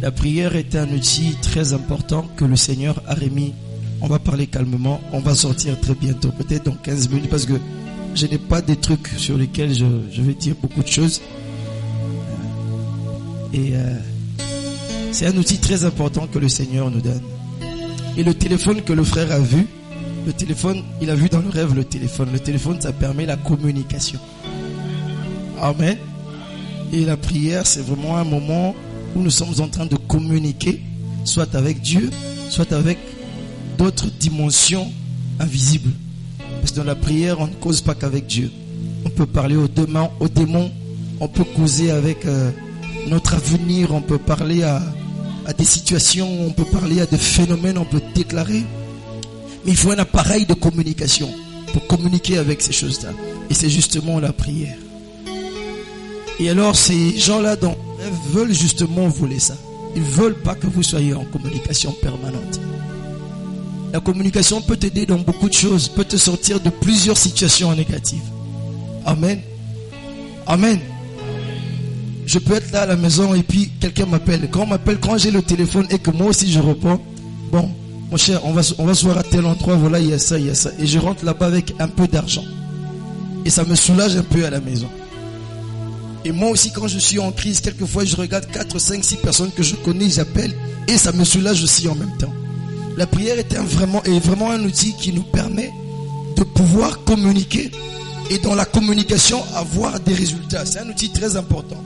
La prière est un outil très important que le Seigneur a remis. On va parler calmement, on va sortir très bientôt, peut-être dans 15 minutes, parce que je n'ai pas des trucs sur lesquels je vais dire beaucoup de choses. Et c'est un outil très important que le Seigneur nous donne. Et le téléphone que le frère a vu, le téléphone, il a vu dans le rêve le téléphone. Le téléphone, ça permet la communication. Amen. Et la prière, c'est vraiment un moment où nous sommes en train de communiquer, soit avec Dieu, soit avec d'autres dimensions invisibles. Parce que dans la prière, on ne cause pas qu'avec Dieu. On peut parler aux démons, on peut causer avec notre avenir, on peut parler à des situations, on peut parler à des phénomènes, on peut déclarer. Mais il faut un appareil de communication pour communiquer avec ces choses-là. Et c'est justement la prière. Et alors ces gens-là dans le rêve veulent justement voler ça. Ils ne veulent pas que vous soyez en communication permanente. La communication peut t'aider dans beaucoup de choses, peut te sortir de plusieurs situations négatives. Amen. Amen. Je peux être là à la maison et puis quelqu'un m'appelle. Quand on m'appelle, quand j'ai le téléphone et que moi aussi je réponds, bon, mon cher, on va se voir à tel endroit, voilà, il y a ça, il y a ça. Et je rentre là-bas avec un peu d'argent. Et ça me soulage un peu à la maison. Et moi aussi, quand je suis en crise, quelquefois, je regarde 4, 5, 6 personnes que je connais, j'appelle, et ça me soulage aussi en même temps. La prière est vraiment un outil qui nous permet de pouvoir communiquer et dans la communication avoir des résultats. C'est un outil très important.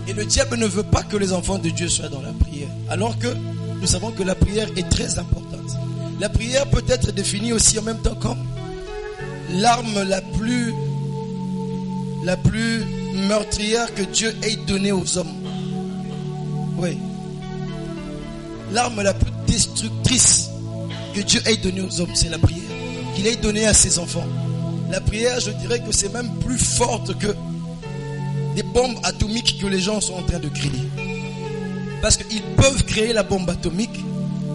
Et le diable ne veut pas que les enfants de Dieu soient dans la prière. Alors que nous savons que la prière est très importante. La prière peut être définie aussi en même temps comme l'arme la plus meurtrière que Dieu ait donnée aux hommes. Oui. L'arme la plus destructrice que Dieu ait donnée aux hommes, c'est la prière. Qu'il ait donnée à ses enfants. La prière, je dirais que c'est même plus forte que des bombes atomiques que les gens sont en train de créer. Parce qu'ils peuvent créer la bombe atomique,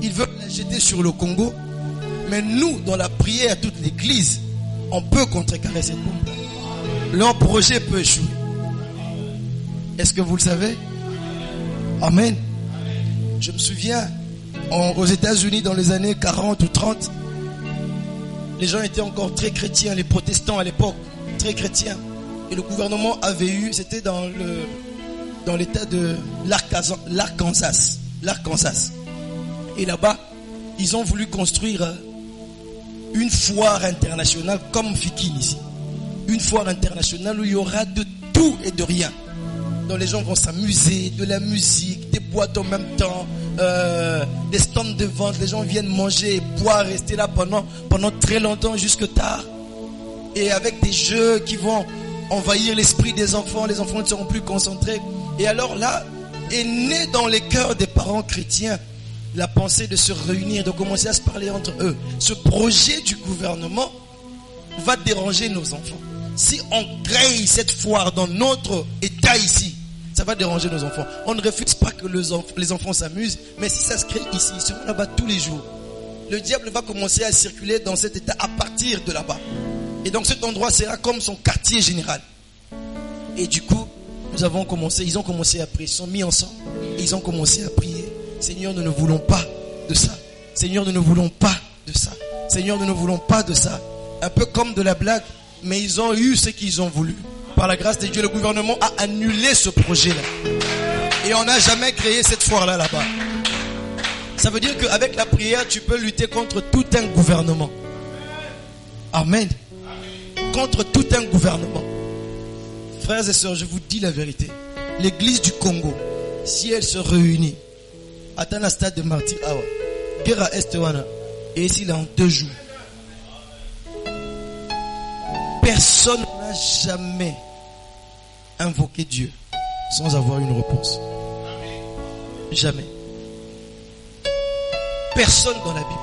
ils veulent la jeter sur le Congo, mais nous, dans la prière, toute l'église, on peut contrecarrer cette bombe. Leur projet peut échouer. Est-ce que vous le savez? Amen. Je me souviens, aux États-Unis, dans les années 40 ou 30, les gens étaient encore très chrétiens, les protestants à l'époque, très chrétiens. Et le gouvernement avait eu, c'était dans l'état de l'Arkansas. Et là-bas, ils ont voulu construire une foire internationale comme Fikin ici. Une foire internationale où il y aura de tout et de rien. Donc les gens vont s'amuser, de la musique, des boîtes en même temps, des stands de vente, les gens viennent manger et boire, rester là pendant très longtemps, jusque tard. Et avec des jeux qui vont envahir l'esprit des enfants, les enfants ne seront plus concentrés. Et alors là, est né dans les cœurs des parents chrétiens la pensée de se réunir, de commencer à se parler entre eux. Ce projet du gouvernement va déranger nos enfants. Si on crée cette foire dans notre état ici, ça va déranger nos enfants. On ne refuse pas que les enfants s'amusent, mais si ça se crée ici, ils seront là-bas tous les jours. Le diable va commencer à circuler dans cet état à partir de là-bas. Et donc cet endroit sera comme son quartier général. Et du coup, ils ont commencé à prier, ils sont mis ensemble et ils ont commencé à prier. Seigneur, nous ne voulons pas de ça. Seigneur, nous ne voulons pas de ça. Seigneur, nous ne voulons pas de ça. Un peu comme de la blague, mais ils ont eu ce qu'ils ont voulu. Par la grâce de Dieu, le gouvernement a annulé ce projet-là. Et on n'a jamais créé cette foire-là là-bas. Ça veut dire qu'avec la prière, tu peux lutter contre tout un gouvernement. Amen. Contre tout un gouvernement. Frères et sœurs, je vous dis la vérité. L'église du Congo, si elle se réunit, atteint la stade de martyr, Guerra Estewana, et ici là en 2 jours, personne n'a jamais invoqué Dieu sans avoir une réponse. Jamais. Personne dans la Bible.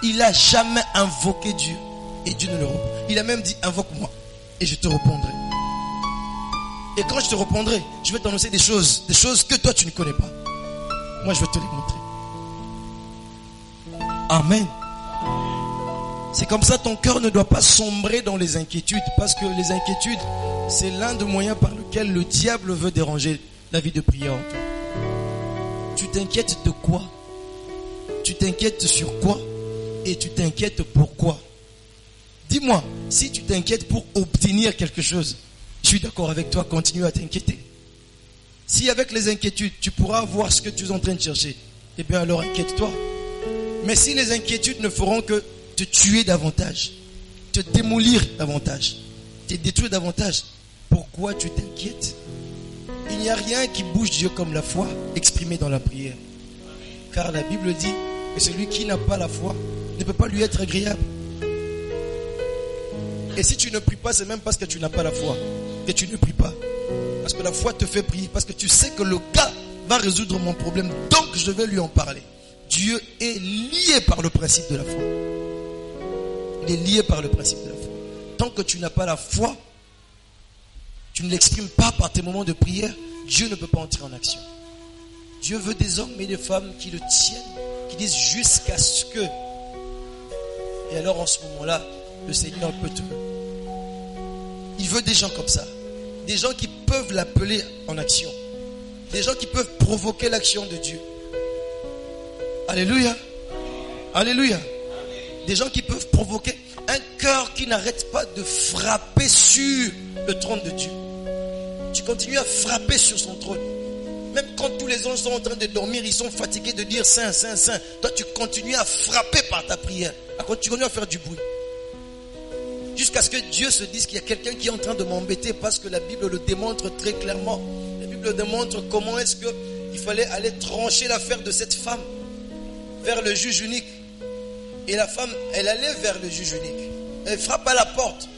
Il n'a jamais invoqué Dieu et Dieu ne le répond. Il a même dit invoque-moi et je te répondrai. Et quand je te répondrai, je vais t'annoncer des choses que toi tu ne connais pas. Moi je vais te les montrer. Amen. C'est comme ça, ton cœur ne doit pas sombrer dans les inquiétudes, parce que les inquiétudes, c'est l'un des moyens par lequel le diable veut déranger la vie de prière en toi? Tu t'inquiètes de quoi? Tu t'inquiètes sur quoi? Et tu t'inquiètes pourquoi? Dis-moi, si tu t'inquiètes pour obtenir quelque chose, je suis d'accord avec toi, continue à t'inquiéter. Si avec les inquiétudes, tu pourras voir ce que tu es en train de chercher, eh bien alors inquiète-toi. Mais si les inquiétudes ne feront que te tuer davantage, te démolir davantage, te détruire davantage, pourquoi tu t'inquiètes? Il n'y a rien qui bouge Dieu comme la foi exprimée dans la prière. Car la Bible dit que celui qui n'a pas la foi ne peut pas lui être agréable. Et si tu ne pries pas, c'est même parce que tu n'as pas la foi que tu ne pries pas. Parce que la foi te fait prier. Parce que tu sais que le gars va résoudre mon problème. Donc je vais lui en parler. Dieu est lié par le principe de la foi. Il est lié par le principe de la foi. Tant que tu n'as pas la foi, tu ne l'exprimes pas par tes moments de prière, Dieu ne peut pas entrer en action. Dieu veut des hommes et des femmes qui le tiennent, qui disent jusqu'à ce que. Et alors en ce moment-là, le Seigneur peut te... Il veut des gens comme ça. Des gens qui peuvent l'appeler en action. Des gens qui peuvent provoquer l'action de Dieu. Alléluia. Alléluia. Des gens qui peuvent provoquer un cœur qui n'arrête pas de frapper sur le trône de Dieu. Tu continues à frapper sur son trône. Même quand tous les anges sont en train de dormir, ils sont fatigués de dire Saint, Saint, Saint. Toi, tu continues à frapper par ta prière. Tu continues à faire du bruit. Jusqu'à ce que Dieu se dise qu'il y a quelqu'un qui est en train de m'embêter, parce que la Bible le démontre très clairement. La Bible démontre comment est-ce qu'il fallait aller trancher l'affaire de cette femme vers le juge unique. Et la femme, elle allait vers le juge unique. Elle frappe à la porte.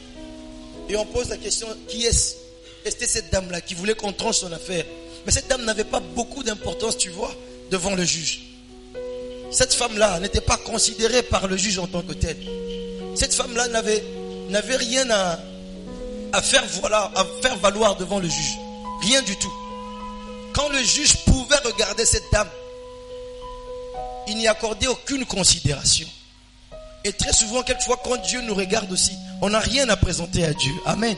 Et on pose la question, qui est-ce? C'était cette dame-là qui voulait qu'on tranche son affaire. Mais cette dame n'avait pas beaucoup d'importance, tu vois, devant le juge. Cette femme-là n'était pas considérée par le juge en tant que telle. Cette femme-là n'avait rien à faire valoir devant le juge. Rien du tout. Quand le juge pouvait regarder cette dame, il n'y accordait aucune considération. Et très souvent, quelquefois, quand Dieu nous regarde aussi, on n'a rien à présenter à Dieu. Amen.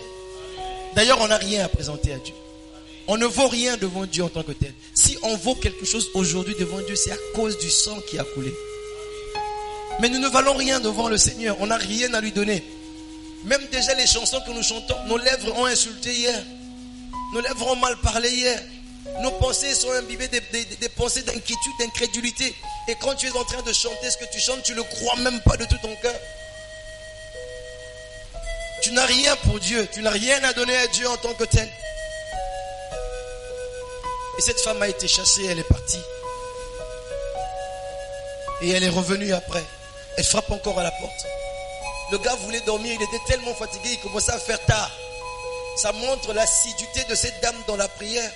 D'ailleurs, on n'a rien à présenter à Dieu. On ne vaut rien devant Dieu en tant que tel. Si on vaut quelque chose aujourd'hui devant Dieu, c'est à cause du sang qui a coulé. Mais nous ne valons rien devant le Seigneur. On n'a rien à lui donner. Même déjà les chansons que nous chantons, nos lèvres ont insulté hier. Nos lèvres ont mal parlé hier. Nos pensées sont imbibées des pensées d'inquiétude, d'incrédulité. Et quand tu es en train de chanter ce que tu chantes, tu ne le crois même pas de tout ton cœur. Tu n'as rien pour Dieu. Tu n'as rien à donner à Dieu en tant que tel. Et cette femme a été chassée, elle est partie. Et elle est revenue après. Elle frappe encore à la porte. Le gars voulait dormir, il était tellement fatigué, il commençait à faire tard. Ça montre l'assiduité de cette dame dans la prière.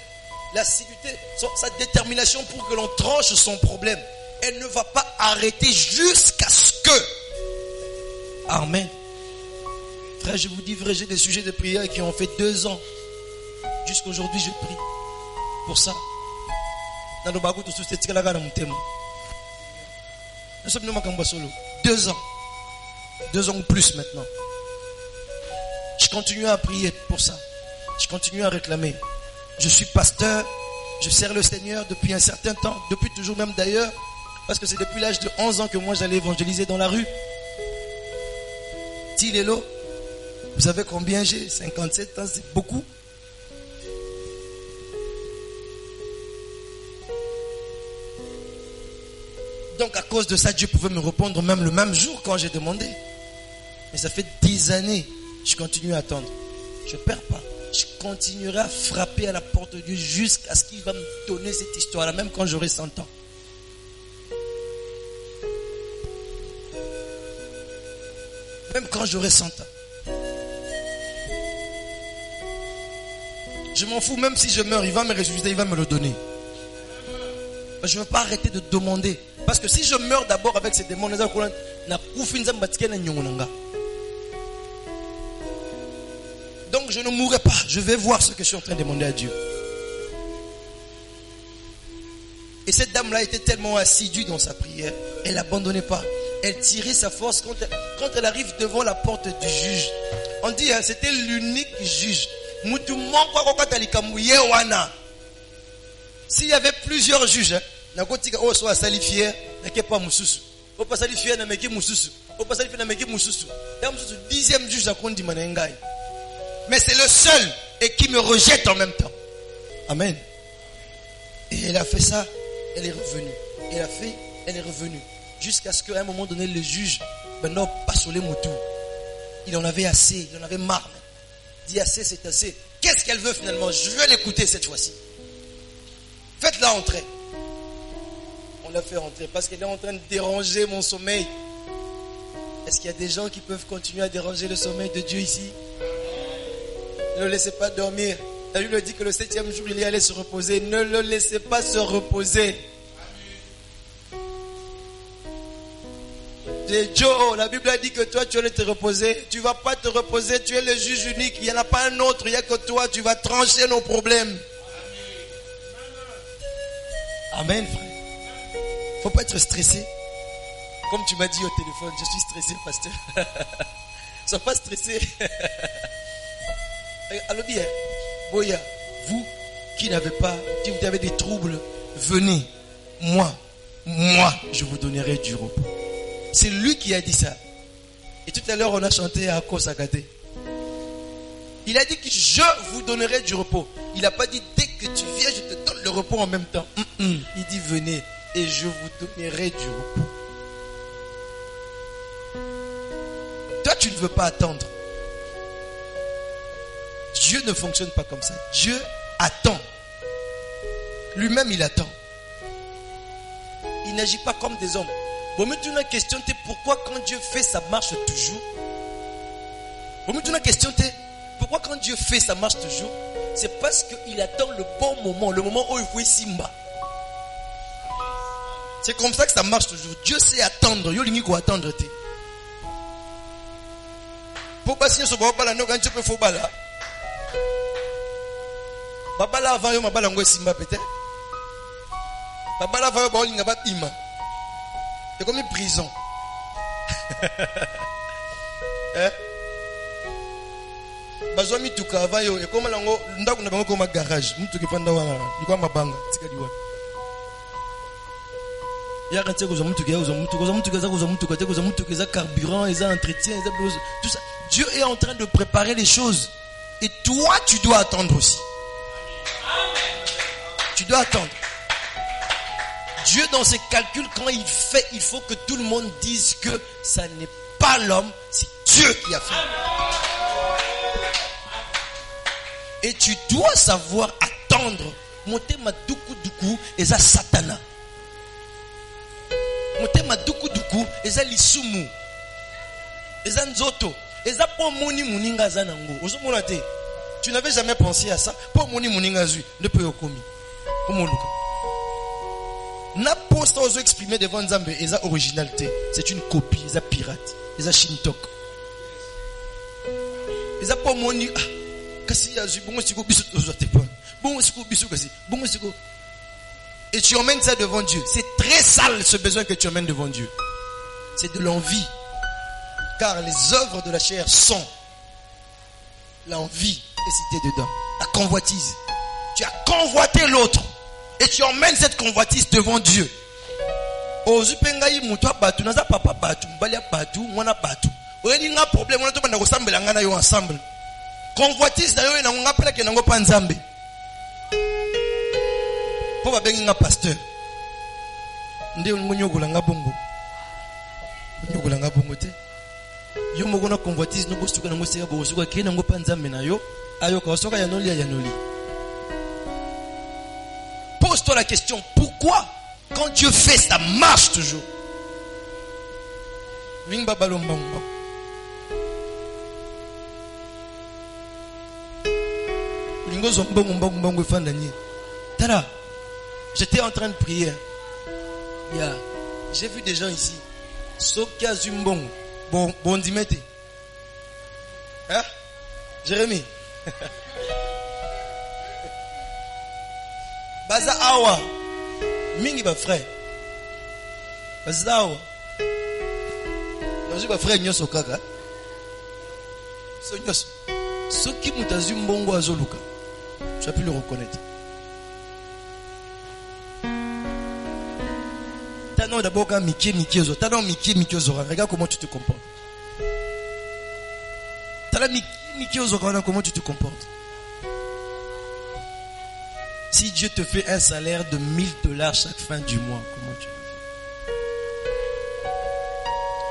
L'assiduité, sa détermination pour que l'on tranche son problème. Elle ne va pas arrêter jusqu'à ce que. Amen. Frère, je vous dis vrai, j'ai des sujets de prière qui ont fait 2 ans. Jusqu'aujourd'hui, je prie. Pour ça. Dans le bagou, tout ce qui est là, nous sommes 2 ans. 2 ans ou plus maintenant. Je continue à prier pour ça. Je continue à réclamer. Je suis pasteur. Je sers le Seigneur depuis un certain temps. Depuis toujours même d'ailleurs. Parce que c'est depuis l'âge de 11 ans que moi j'allais évangéliser dans la rue. Tilélo. Vous savez combien j'ai? 57 ans, c'est beaucoup. Donc à cause de ça, Dieu pouvait me répondre même le même jour quand j'ai demandé. Mais ça fait 10 années, je continue à attendre. Je ne perds pas. Je continuerai à frapper à la porte de Dieu jusqu'à ce qu'il va me donner cette histoire-là, même quand j'aurai 100 ans. Même quand j'aurai 100 ans. Je m'en fous, même si je meurs, il va me ressusciter, il va me le donner. Je ne veux pas arrêter de demander. Parce que si je meurs d'abord avec ces démons, donc je ne mourrai pas. Je vais voir ce que je suis en train de demander à Dieu. Et cette dame-là était tellement assidue dans sa prière. Elle n'abandonnait pas. Elle tirait sa force quand elle arrive devant la porte du juge. On dit, hein, c'était l'unique juge. S'il y avait plusieurs juges, nakotika o soit salifié, n'ake pas mususu. O pas salifié na meki mususu. O pas salifié na meki mususu. Et mususu 10e juge akondi manengai. Mais c'est le seul et qui me rejette en même temps. Amen. Et elle a fait ça, elle est revenue. Elle a fait, elle est revenue. Jusqu'à ce qu'à un moment donné, le juge, maintenant, passe sur les moutons. Il en avait assez, il en avait marre. Il dit assez, c'est assez. Qu'est-ce qu'elle veut finalement? Je vais l'écouter cette fois-ci. Faites-la entrer. On l'a fait entrer parce qu'elle est en train de déranger mon sommeil. Est-ce qu'il y a des gens qui peuvent continuer à déranger le sommeil de Dieu ici? Ne le laissez pas dormir. La Bible dit que le 7e jour, il y allait se reposer. Ne le laissez pas se reposer. Joe, la Bible a dit que toi, tu allais te reposer. Tu ne vas pas te reposer. Tu es le juge unique. Il n'y en a pas un autre. Il n'y a que toi. Tu vas trancher nos problèmes. Amen, frère. Il ne faut pas être stressé. Comme tu m'as dit au téléphone, je suis stressé, pasteur. Ne sois pas stressé. Alors bien, Boya, vous qui n'avez pas, si vous avez des troubles, venez. Moi, je vous donnerai du repos. C'est lui qui a dit ça. Et tout à l'heure, on a chanté à Kosakate. Il a dit que je vous donnerai du repos. Il n'a pas dit dès que tu viens, je te donne le repos en même temps. Il dit venez et je vous donnerai du repos. Toi, tu ne veux pas attendre. Dieu ne fonctionne pas comme ça. Dieu attend. Lui-même, il attend. Il n'agit pas comme des hommes. Bon, mais tu as une question, pourquoi quand Dieu fait, ça marche toujours? Bon, mais tu as une question, pourquoi quand Dieu fait, ça marche toujours? C'est parce qu'il attend le bon moment, le moment où il faut y simba. C'est comme ça que ça marche toujours. Dieu sait attendre. Yo lingi ko attendre te. Pour passer sur babala no quand tu peux faut bala. Babala avant yo mabala ngo simba peut-être. Babala avant yo ba linga ba ima. C'est comme une prison. Hein? Bazwa mituka avant yo et comme lango ndako na bango comme garage. Mutuka panda wana. Diko mabanga tika diwa. Il y a quand tu as carburant, ils ont entretien, tout ça. Dieu est en train de préparer les choses. Et toi, tu dois attendre aussi. Tu dois attendre. Dieu, dans ses calculs, quand il fait, il faut que tout le monde dise que ça n'est pas l'homme, c'est Dieu qui a fait. Et tu dois savoir attendre. Monter ma duku et ça satana. Motema duku eza lisumu eza nzoto eza po moni muninga za nango ozomona te. Tu n'avais jamais pensé à ça po moni muninga zui ne peut yokomi omoluka na posta ozo exprimer devant Nzambe eza originalité, c'est une copie, eza pirate, eza shintok eza po moni kasi ya zui bongo siko biso ozote pas bongo siko biso kasi bongo siko. Et tu emmènes ça devant Dieu. C'est très sale ce besoin que tu emmènes devant Dieu. C'est de l'envie. Car les œuvres de la chair sont l'envie est citée dedans. La convoitise. Tu as convoité l'autre. Et tu emmènes cette convoitise devant Dieu. Ozupengai mutwa batu naza papa batu mbalia batu mwana batu. Oyeli nga problème on to banda ko sambela ngana yo ensemble. Convoitise na yo na ngapela ke nango pa Nzambe. Pour va bien un pasteur. Ndé ngonyogola nga bongo. Ngonyogola nga bongo te. Yo mogona convoitise no bostuka na ngoseka bosuka ke na ngo pa Nzambe na yo. Ayo ka soka ya noli ya noli. Pose-toi la question, pourquoi quand Dieu fait ça marche toujours? Ving babalo mbongo. Lingo zombongo mbongo fandani. Tada. J'étais en train de prier. J'ai vu des gens ici. Sokia Zumbong. Bon dimete. Hein? Jérémie. Baza awa. Mingi ba frère. Baza awa. Baza ba frère nyoso kaka. So nyoso. Soki mutazumbongo azoluka. Tu as pu le reconnaître. T'as d'abord quand Mickey Ozora. Regarde comment tu te comportes. T'as Mickey Ozora, comment tu te comportes. Si Dieu te fait un salaire de $1000 chaque fin du mois, comment tu vas faire?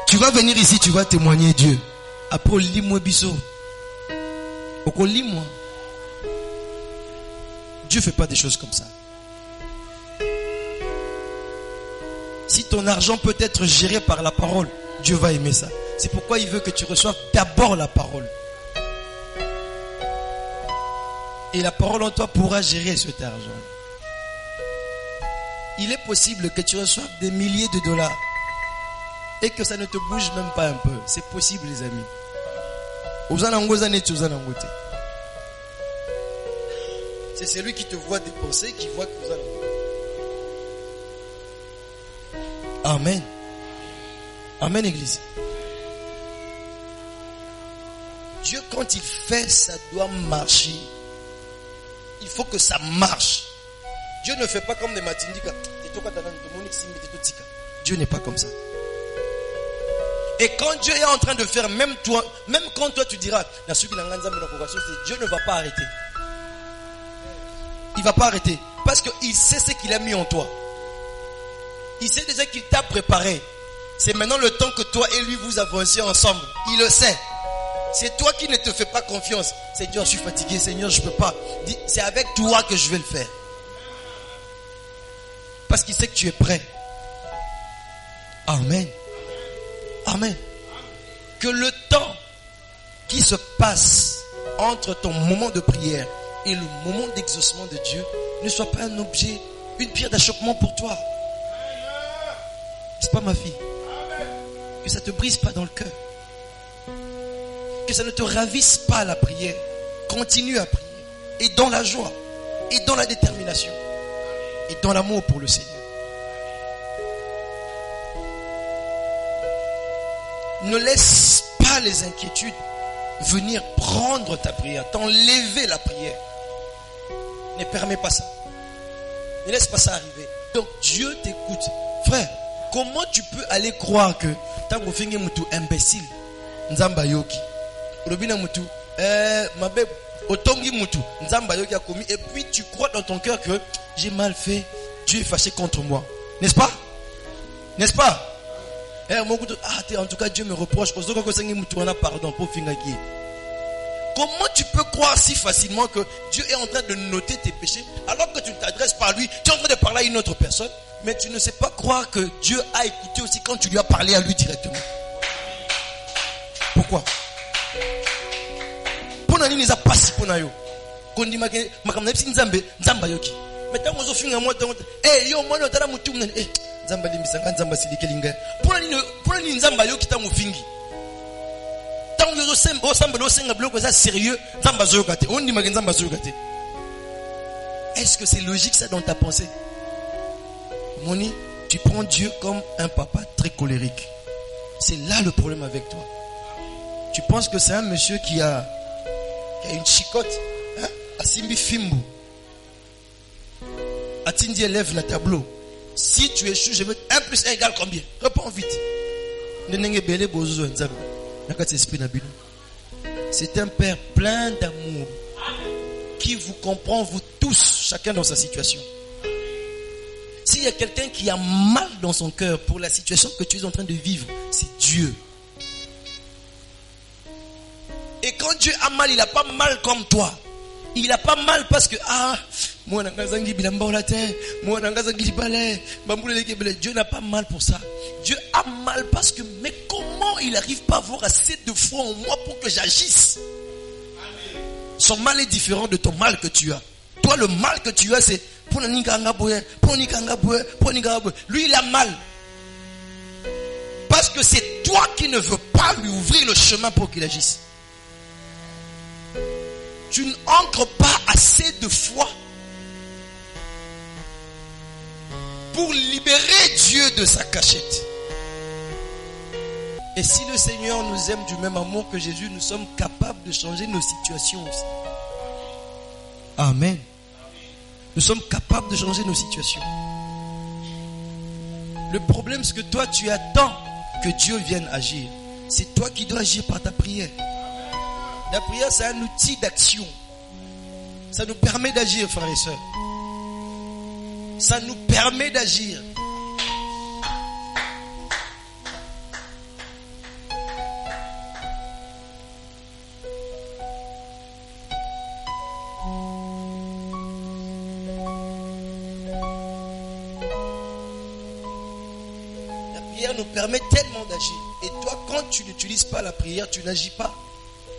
Tu vas venir ici, tu vas témoigner Dieu. Après, lis-moi biso. Lis-moi. Dieu ne fait pas des choses comme ça. Si ton argent peut être géré par la parole, Dieu va aimer ça. C'est pourquoi il veut que tu reçoives d'abord la parole. Et la parole en toi pourra gérer cet argent. Il est possible que tu reçoives des milliers de dollars et que ça ne te bouge même pas un peu. C'est possible, les amis. C'est celui qui te voit dépenser qui voit que vous allez. Amen. Amen, Église. Dieu, quand il fait, ça doit marcher. Il faut que ça marche. Dieu ne fait pas comme des matindika. Dieu n'est pas comme ça. Et quand Dieu est en train de faire, même quand toi tu diras, Dieu ne va pas arrêter. Il ne va pas arrêter. Parce qu'il sait ce qu'il a mis en toi. Il sait déjà qu'il t'a préparé. C'est maintenant le temps que toi et lui vous avancez ensemble. Il le sait. C'est toi qui ne te fais pas confiance. Seigneur, je suis fatigué. Seigneur, je ne peux pas. C'est avec toi que je vais le faire. Parce qu'il sait que tu es prêt. Amen. Amen. Que le temps qui se passe entre ton moment de prière et le moment d'exaucement de Dieu ne soit pas un objet, une pierre d'achoppement pour toi. C'est pas ma fille. Que ça ne te brise pas dans le cœur. Que ça ne te ravisse pas la prière. Continue à prier. Et dans la joie. Et dans la détermination. Et dans l'amour pour le Seigneur. Ne laisse pas les inquiétudes venir prendre ta prière, t'enlever la prière. Ne permets pas ça. Ne laisse pas ça arriver. Donc Dieu t'écoute. Frère, comment tu peux aller croire que tant que tu es imbécile, Nzamba yoki, Robina mutu, mabe, otongi mutu, Nzamba yoki a commis, et puis tu crois dans ton cœur que j'ai mal fait, Dieu est fâché contre moi. N'est-ce pas? N'est-ce pas? En tout cas, Dieu me reproche. Pardon pour Fingaki. Comment tu peux croire si facilement que Dieu est en train de noter tes péchés alors que tu ne t'adresses pas à lui, tu es en train de parler à une autre personne, mais tu ne sais pas croire que Dieu a écouté aussi quand tu lui as parlé à lui directement. Pourquoi? Pour nani neza pasi pona yo. Kondi make makamnepsi nzamba yoki. Metango zo finga moi yo mwana otala mutu mnene nzamba limbisanga nzamba silikelinga. Pour nani nzamba yoki ta mufingi. Sérieux, est-ce que c'est logique ça dans ta pensée? Moni, tu prends Dieu comme un papa très colérique. C'est là le problème avec toi. Tu penses que c'est un monsieur qui a une chicotte, hein? Asimbi Fimbu. Atindi élève le tableau. Si tu échoues, je veux 1 + 1 égale combien? Réponds vite. C'est un père plein d'amour qui vous comprend, vous tous, chacun dans sa situation. S'il y a quelqu'un qui a mal dans son cœur pour la situation que tu es en train de vivre, c'est Dieu. Et quand Dieu a mal, il n'a pas mal comme toi. Il n'a pas mal parce que Dieu n'a pas mal pour ça. Dieu a mal parce que, mais comment il n'arrive pas à avoir assez de foi en moi pour que j'agisse? Son mal est différent de ton mal que tu as. Toi, le mal que tu as, c'est lui, il a mal parce que c'est toi qui ne veux pas lui ouvrir le chemin pour qu'il agisse. Tu n'ancres pas assez de foi pour libérer Dieu de sa cachette. Et si le Seigneur nous aime du même amour que Jésus, nous sommes capables de changer nos situations aussi. Amen. Nous sommes capables de changer nos situations. Le problème, c'est que toi, tu attends que Dieu vienne agir. C'est toi qui dois agir par ta prière. La prière, c'est un outil d'action. Ça nous permet d'agir, frères et sœurs. Ça nous permet d'agir. La prière nous permet tellement d'agir. Et toi, quand tu n'utilises pas la prière, tu n'agis pas.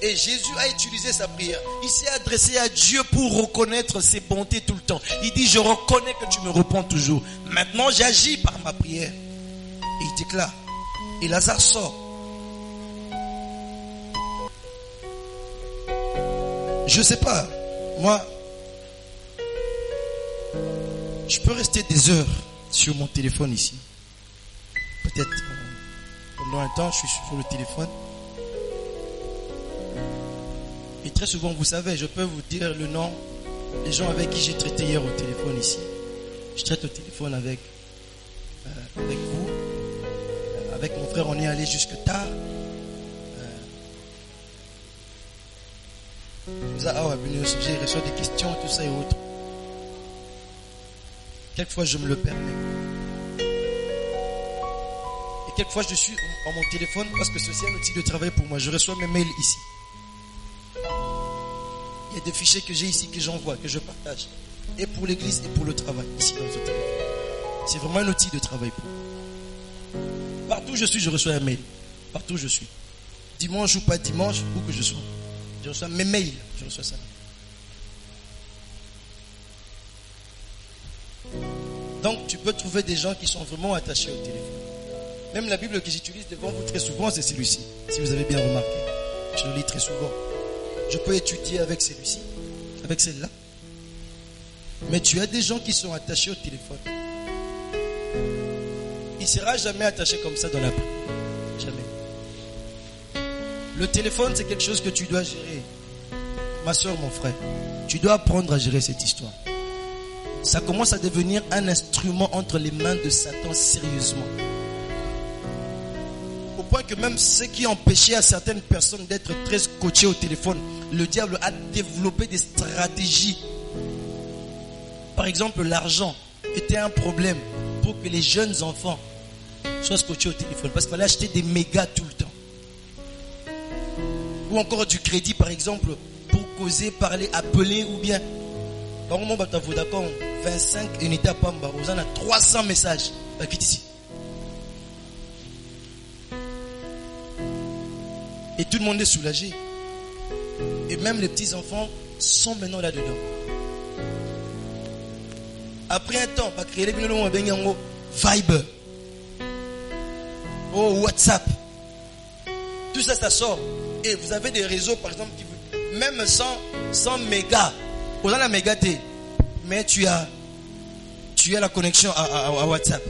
Et Jésus a utilisé sa prière. Il s'est adressé à Dieu pour reconnaître ses bontés tout le temps. Il dit, je reconnais que tu me réponds toujours. Maintenant, j'agis par ma prière. Et il déclare. Et Lazare sort. Je sais pas. Moi, je peux rester des heures sur mon téléphone ici. Peut-être pendant un temps, je suis sur le téléphone. Et très souvent, vous savez, je peux vous dire le nom des gens avec qui j'ai traité hier au téléphone ici. Je traite au téléphone avec vous. Avec mon frère, on est allé jusque tard. J'ai reçu des questions, tout ça et autres. Quelquefois, je me le permets. Et quelquefois, je suis en mon téléphone parce que ceci est un outil de travail pour moi. Je reçois mes mails ici. Il y a des fichiers que j'ai ici, que j'envoie, que je partage. Et pour l'église et pour le travail, ici dans ce téléphone. C'est vraiment un outil de travail pour moi. Partout où je suis, je reçois un mail. Partout où je suis. Dimanche ou pas dimanche, où que je sois. Je reçois mes mails. Je reçois ça. Donc, tu peux trouver des gens qui sont vraiment attachés au téléphone. Même la Bible que j'utilise devant vous très souvent, c'est celui-ci. Si vous avez bien remarqué. Je le lis très souvent. Je peux étudier avec celui-ci, avec celle-là. Mais tu as des gens qui sont attachés au téléphone. Il ne sera jamais attaché comme ça dans la prière. Jamais. Le téléphone, c'est quelque chose que tu dois gérer. Ma soeur, mon frère, tu dois apprendre à gérer cette histoire. Ça commence à devenir un instrument entre les mains de Satan sérieusement. Au point que même ce qui empêchait à certaines personnes d'être très coachées au téléphone, le diable a développé des stratégies. Par exemple, l'argent était un problème pour que les jeunes enfants soient coachés au téléphone. Parce qu'il fallait acheter des mégas tout le temps. Ou encore du crédit, par exemple, pour causer, parler, appeler ou bien. Par exemple, tu as d'accord, 25 unités à Pamba, vous en avez 300 messages. Ici. Et tout le monde est soulagé. Et même les petits enfants sont maintenant là-dedans. Après un temps, on va créer les Viber. Oh, WhatsApp. Tout ça, ça sort. Et vous avez des réseaux, par exemple, qui vous, même 100 mégas. Vous avez la méga T. Mais tu as la connexion à WhatsApp.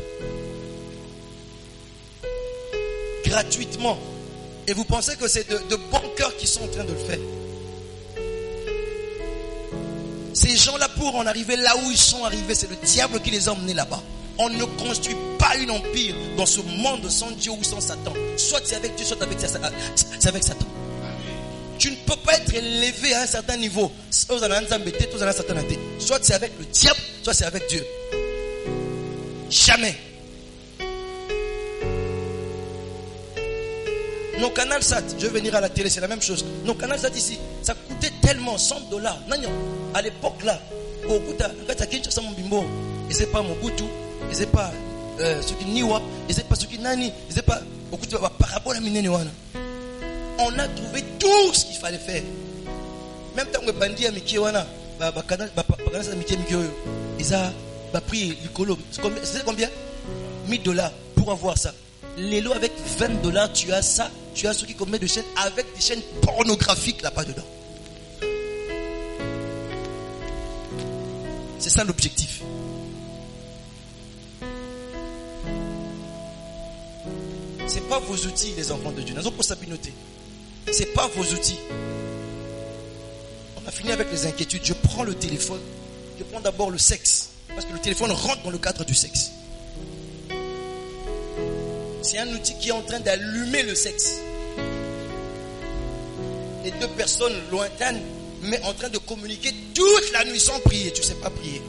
Gratuitement. Et vous pensez que c'est de bons cœurs qui sont en train de le faire. Ces gens-là, pour en arriver là où ils sont arrivés, c'est le diable qui les a emmenés là-bas. On ne construit pas une empire dans ce monde sans Dieu ou sans Satan. Soit c'est avec Dieu, soit c'est avec Satan. Tu ne peux pas être élevé à un certain niveau. Soit c'est avec le diable, soit c'est avec Dieu. Jamais. Nos canaux SAT, je vais venir à la télé, c'est la même chose. Nos canaux SAT ici, ça coûtait tellement $100. À l'époque là, au Kuta, et c'est pas mon Kutu, et c'est pas ce qui Niwa, et c'est pas ce qui Nani, et c'est pas au Kuta, parabole à Mineniwana. On a trouvé tout ce qu'il fallait faire. Même tant que Bandi à Mikiwana, canal à Mikio, ils ont pris le c'est combien $1000 pour avoir ça. Les lots avec $20, tu as ça, tu as ceux qui commettent de chaînes avec des chaînes pornographiques là-bas dedans. C'est ça l'objectif. C'est pas vos outils, les enfants de Dieu. C'est pas vos outils. On a fini avec les inquiétudes. Je prends le téléphone. Je prends d'abord le sexe. Parce que le téléphone rentre dans le cadre du sexe. C'est un outil qui est en train d'allumer le sexe. Les deux personnes lointaines, mais en train de communiquer toute la nuit sans prier. Tu ne sais pas prier.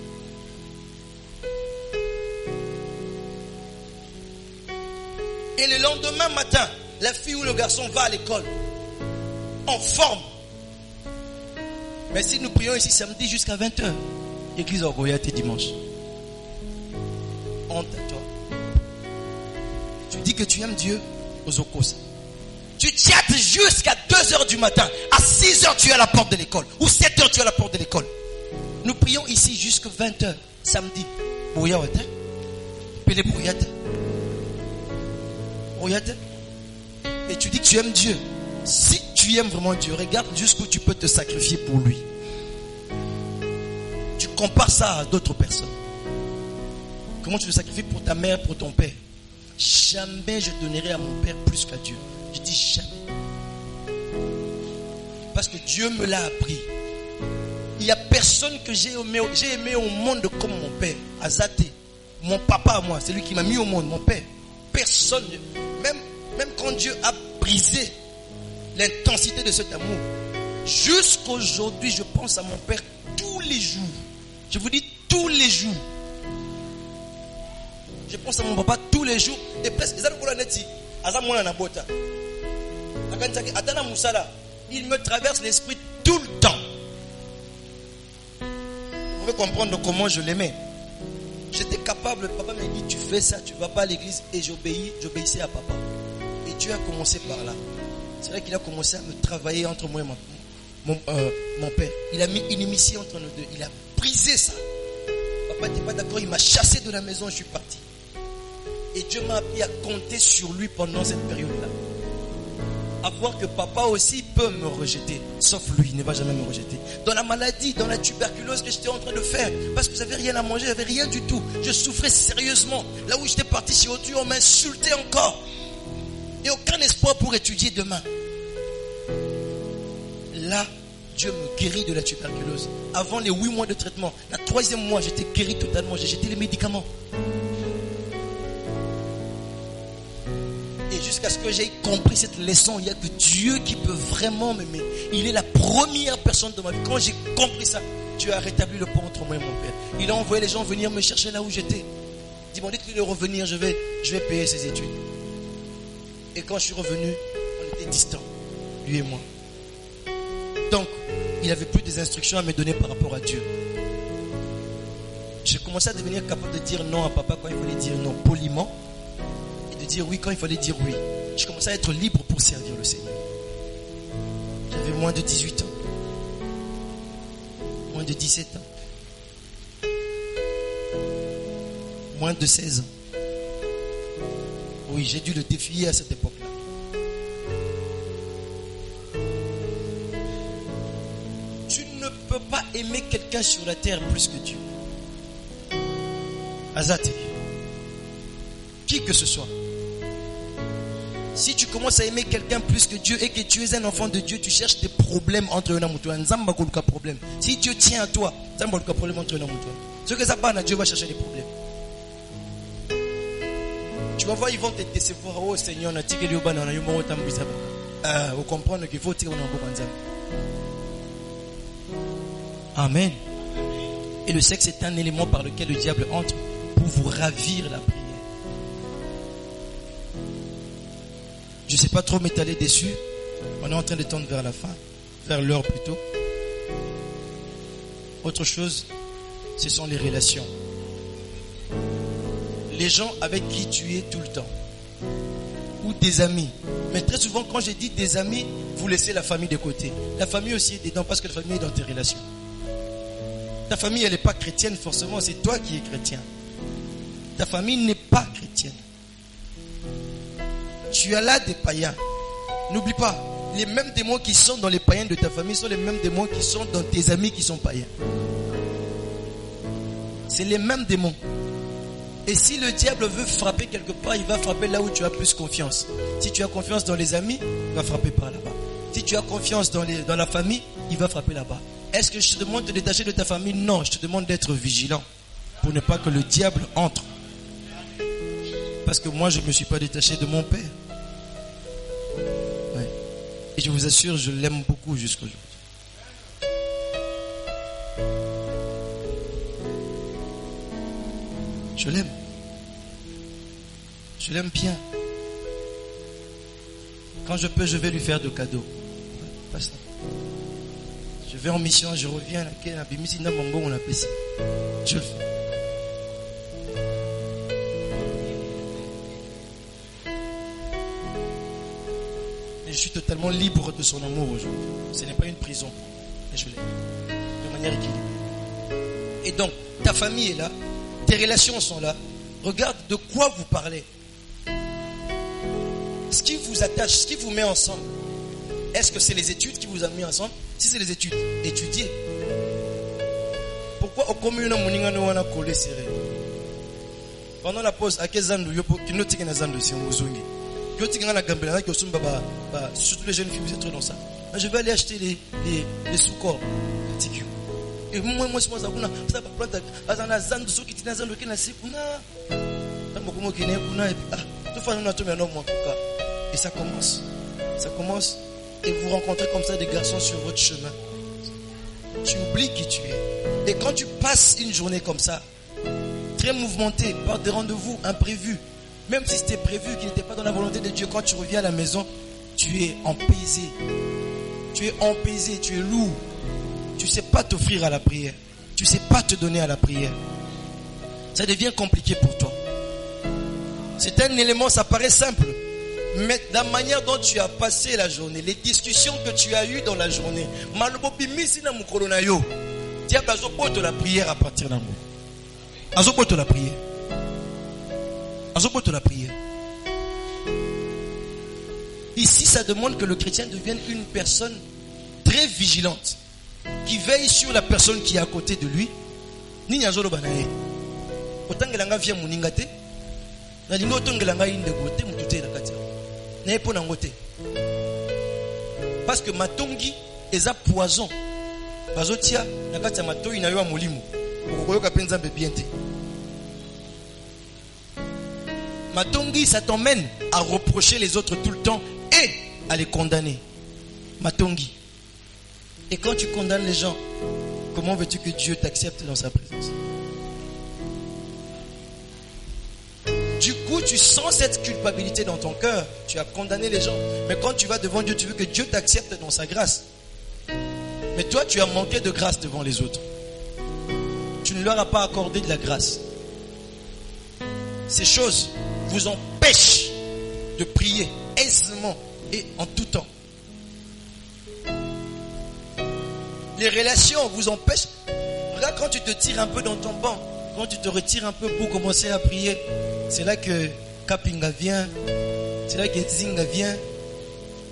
Et le lendemain matin, la fille ou le garçon va à l'école en forme. Mais si nous prions ici samedi jusqu'à 20h, église Orgoyate dimanche. Honte à toi. Tu dis que tu aimes Dieu aux Okosa. Tu chattes jusqu'à 2h du matin. À 6h tu es à la porte de l'école. Ou 7h tu es à la porte de l'école. Nous prions ici jusqu'à 20h samedi. Bouillate. Pélé bouillate. Et tu dis que tu aimes Dieu. Si tu aimes vraiment Dieu, regarde jusqu'où tu peux te sacrifier pour lui. Tu compares ça à d'autres personnes. Comment tu te sacrifies pour ta mère, pour ton père? Jamais je donnerai à mon père plus qu'à Dieu. Je dis jamais. Parce que Dieu me l'a appris. Il n'y a personne que j'ai aimé au monde comme mon père. Azaté. Mon papa à moi, c'est lui qui m'a mis au monde, mon père. Personne, même quand Dieu a brisé l'intensité de cet amour, jusqu'aujourd'hui, je pense à mon père tous les jours. Je vous dis tous les jours. Je pense à mon papa tous les jours. Et presque, il me traverse l'esprit tout le temps. Vous pouvez comprendre comment je l'aimais. J'étais capable, papa m'a dit, tu fais ça, tu ne vas pas à l'église. Et j'obéissais à papa. Et Dieu a commencé par là. C'est vrai qu'il a commencé à me travailler entre moi et mon père. Il a mis une inimitié entre nous deux. Il a brisé ça. Papa n'était pas d'accord, il m'a chassé de la maison, je suis parti. Et Dieu m'a appris à compter sur lui pendant cette période-là. À voir que papa aussi peut me rejeter. Sauf lui, il ne va jamais me rejeter. Dans la maladie, dans la tuberculose que j'étais en train de faire. Parce que je n'avais rien à manger, je n'avais rien du tout. Je souffrais sérieusement. Là où j'étais parti chez Otu, on m'insultait encore. Et aucun espoir pour étudier demain. Là, Dieu me guérit de la tuberculose. Avant les 8 mois de traitement, la 3e mois, j'étais guéri totalement. J'ai jeté les médicaments. Et jusqu'à ce que j'ai compris cette leçon, il n'y a que Dieu qui peut vraiment m'aimer. Il est la première personne de ma vie. Quand j'ai compris ça, Dieu a rétabli le pont entre moi et mon père. Il a envoyé les gens venir me chercher là où j'étais. Ils m'ont dit qu'il de revenir, je vais payer ses études. Et quand je suis revenu, on était distants, lui et moi. Donc, il n'avait plus des instructions à me donner par rapport à Dieu. J'ai commencé à devenir capable de dire non à papa quand il fallait dire non poliment. De dire oui quand il fallait dire oui. Je commençais à être libre pour servir le Seigneur. J'avais moins de 18 ans. Moins de 17 ans. Moins de 16 ans. Oui, j'ai dû le défier à cette époque-là. Tu ne peux pas aimer quelqu'un sur la terre plus que Dieu. Azate. Qui que ce soit. Si tu commences à aimer quelqu'un plus que Dieu et que tu es un enfant de Dieu, tu cherches des problèmes entre eux et toi. Si Dieu tient à toi, problème entre eux et toi. Ce que ça parle, Dieu va chercher des problèmes. Tu vas voir, ils vont te décevoir. Oh Seigneur, on a tiré le banana, vous comprenez qu'il faut tirer un Amen. Et le sexe est un élément par lequel le diable entre pour vous ravir la prière. Je ne sais pas trop m'étaler dessus. On est en train de tendre vers la fin, vers l'heure plutôt. Autre chose, ce sont les relations. Les gens avec qui tu es tout le temps. Ou des amis. Mais très souvent, quand je dis des amis, vous laissez la famille de côté. La famille aussi est dedans parce que la famille est dans tes relations. Ta famille, elle n'est pas chrétienne forcément, c'est toi qui es chrétien. Ta famille n'est pas chrétienne. Tu as là des païens. N'oublie pas, les mêmes démons qui sont dans les païens de ta famille sont les mêmes démons qui sont dans tes amis qui sont païens. C'est les mêmes démons. Et si le diable veut frapper quelque part, il va frapper là où tu as plus confiance. Si tu as confiance dans les amis, il va frapper par là-bas. Si tu as confiance dans la famille, il va frapper là-bas. Est-ce que je te demande de te détacher de ta famille? Non, je te demande d'être vigilant pour ne pas que le diable entre. parce que moi je ne me suis pas détaché de mon père. Ouais. Et je vous assure, je l'aime beaucoup jusqu'à aujourd'hui. Je l'aime. Je l'aime bien. Quand je peux, je vais lui faire de cadeaux. Pas ça. Je vais en mission, je reviens. Je le fais. Et je suis totalement libre de son amour aujourd'hui. Ce n'est pas une prison. Mais je l'aime. De manière équilibrée. Et donc, ta famille est là. Tes relations sont là. Regarde de quoi vous parlez. Ce qui vous attache, ce qui vous met ensemble. Est-ce que c'est les études qui vous ont mis ensemble? Si c'est les études, étudiez. Pourquoi au commun on a collé serré? Pendant la pause, à quel zandu qui note qu'il y a un zandu si on vous oublie. Surtout les jeunes filles, vous êtes trop dans ça. Je vais aller acheter les sous-corps. Et moi, ça va planter. Azana zandu so kitina zandu kina sikuna. Tambokumo kine kuna et tout fa nous tomber un homme et ça commence. Ça commence et vous rencontrez comme ça des garçons sur votre chemin. Tu oublies qui tu es. Et quand tu passes une journée comme ça, très mouvementée, par des rendez-vous imprévus, même si c'était prévu, qui n'était pas dans la volonté de Dieu, quand tu reviens à la maison, tu es empaisé. Tu es empaisé, tu es lourd. Tu ne sais pas t'offrir à la prière. Tu ne sais pas te donner à la prière. Ça devient compliqué pour toi. C'est un élément, ça paraît simple. Mais la manière dont tu as passé la journée, les discussions que tu as eues dans la journée, diable azoboto la prière à partir d'un mot. Azoboto la prière. Azoboto la prière. Ici, ça demande que le chrétien devienne une personne très vigilante, qui veille sur la personne qui est à côté de lui. Ni nyazolo banaye. Otangelanga via muningate. Na lingo tongelanga inde gote mutute na katia. Na epo na ngote. Parce que matongi eza poison. Bazotia na katia matoi na yo mulimo. Okoyoka penza bebiente. Matongi, ça t'emmène à reprocher les autres tout le temps et à les condamner. Matongi. Et quand tu condamnes les gens, comment veux-tu que Dieu t'accepte dans sa présence? Du coup, tu sens cette culpabilité dans ton cœur. Tu as condamné les gens. Mais quand tu vas devant Dieu, tu veux que Dieu t'accepte dans sa grâce. Mais toi, tu as manqué de grâce devant les autres. Tu ne leur as pas accordé de la grâce. Ces choses vous empêchent de prier aisément et en tout temps. Les relations vous empêchent. Regarde quand tu te tires un peu dans ton banc, quand tu te retires un peu pour commencer à prier, c'est là que Kapinga vient, c'est là que Zinga vient,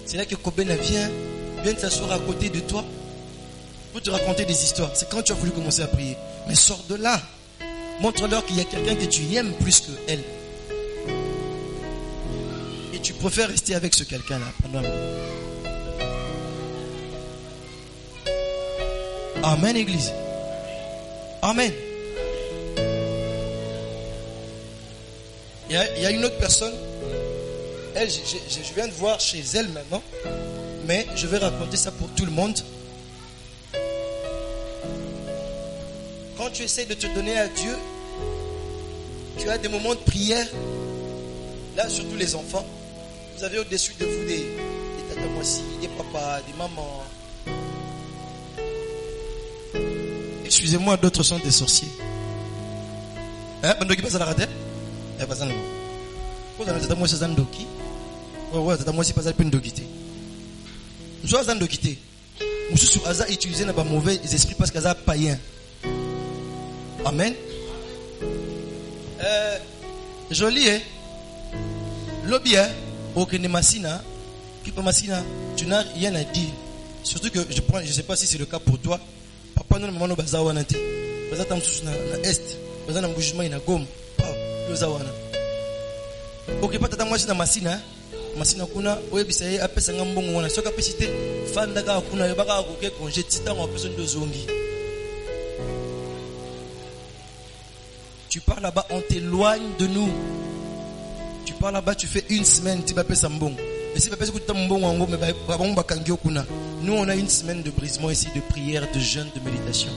c'est là que Kobena vient s'asseoir à côté de toi pour te raconter des histoires. C'est quand tu as voulu commencer à prier. Mais sors de là. Montre-leur qu'il y a quelqu'un que tu aimes plus que elle. Et tu préfères rester avec ce quelqu'un-là pendant un moment. Amen, Église. Amen. Il y a une autre personne. Elle, je viens de voir chez elle maintenant. Mais je vais raconter ça pour tout le monde. Quand tu essaies de te donner à Dieu, tu as des moments de prière. Là, surtout les enfants. Vous avez au-dessus de vous des tatamoissi, des papas, des mamans. Excusez-moi, d'autres sont des sorciers. Hein? Bandoki pas ça la rater? Eh, pas ça non. Vous avez tata moi c'est zandoki. Ouais, tata moi c'est pas ça pendokité. Nous sommes zandokité. Nous sommes sur hasard utilisé dans pas mauvais esprits parce qu'hasard païen. Amen. Joli hein. Lobby hein. Aucune masina. Qui peut masina? Tu n'as rien à dire. Surtout que je sais pas si c'est le cas pour toi. Papa nous maman nous baza wana te. Baza tamsusu na est. Baza na mbujima ina gom. Pa loza wana. OK pas tata moi si na masina. Masina kuna oyebisa ye apesa ngambongo wana. Soka pesite fanda ka kuna yebaka ko ke congé titan en personne de zongi. Tu pars là-bas, on t'éloigne de nous. pars là-bas, tu fais une semaine, tu vas payer ça bon. Et si tu as un bon, nous on a une semaine de brisement ici, de prière, de jeûne, de méditation.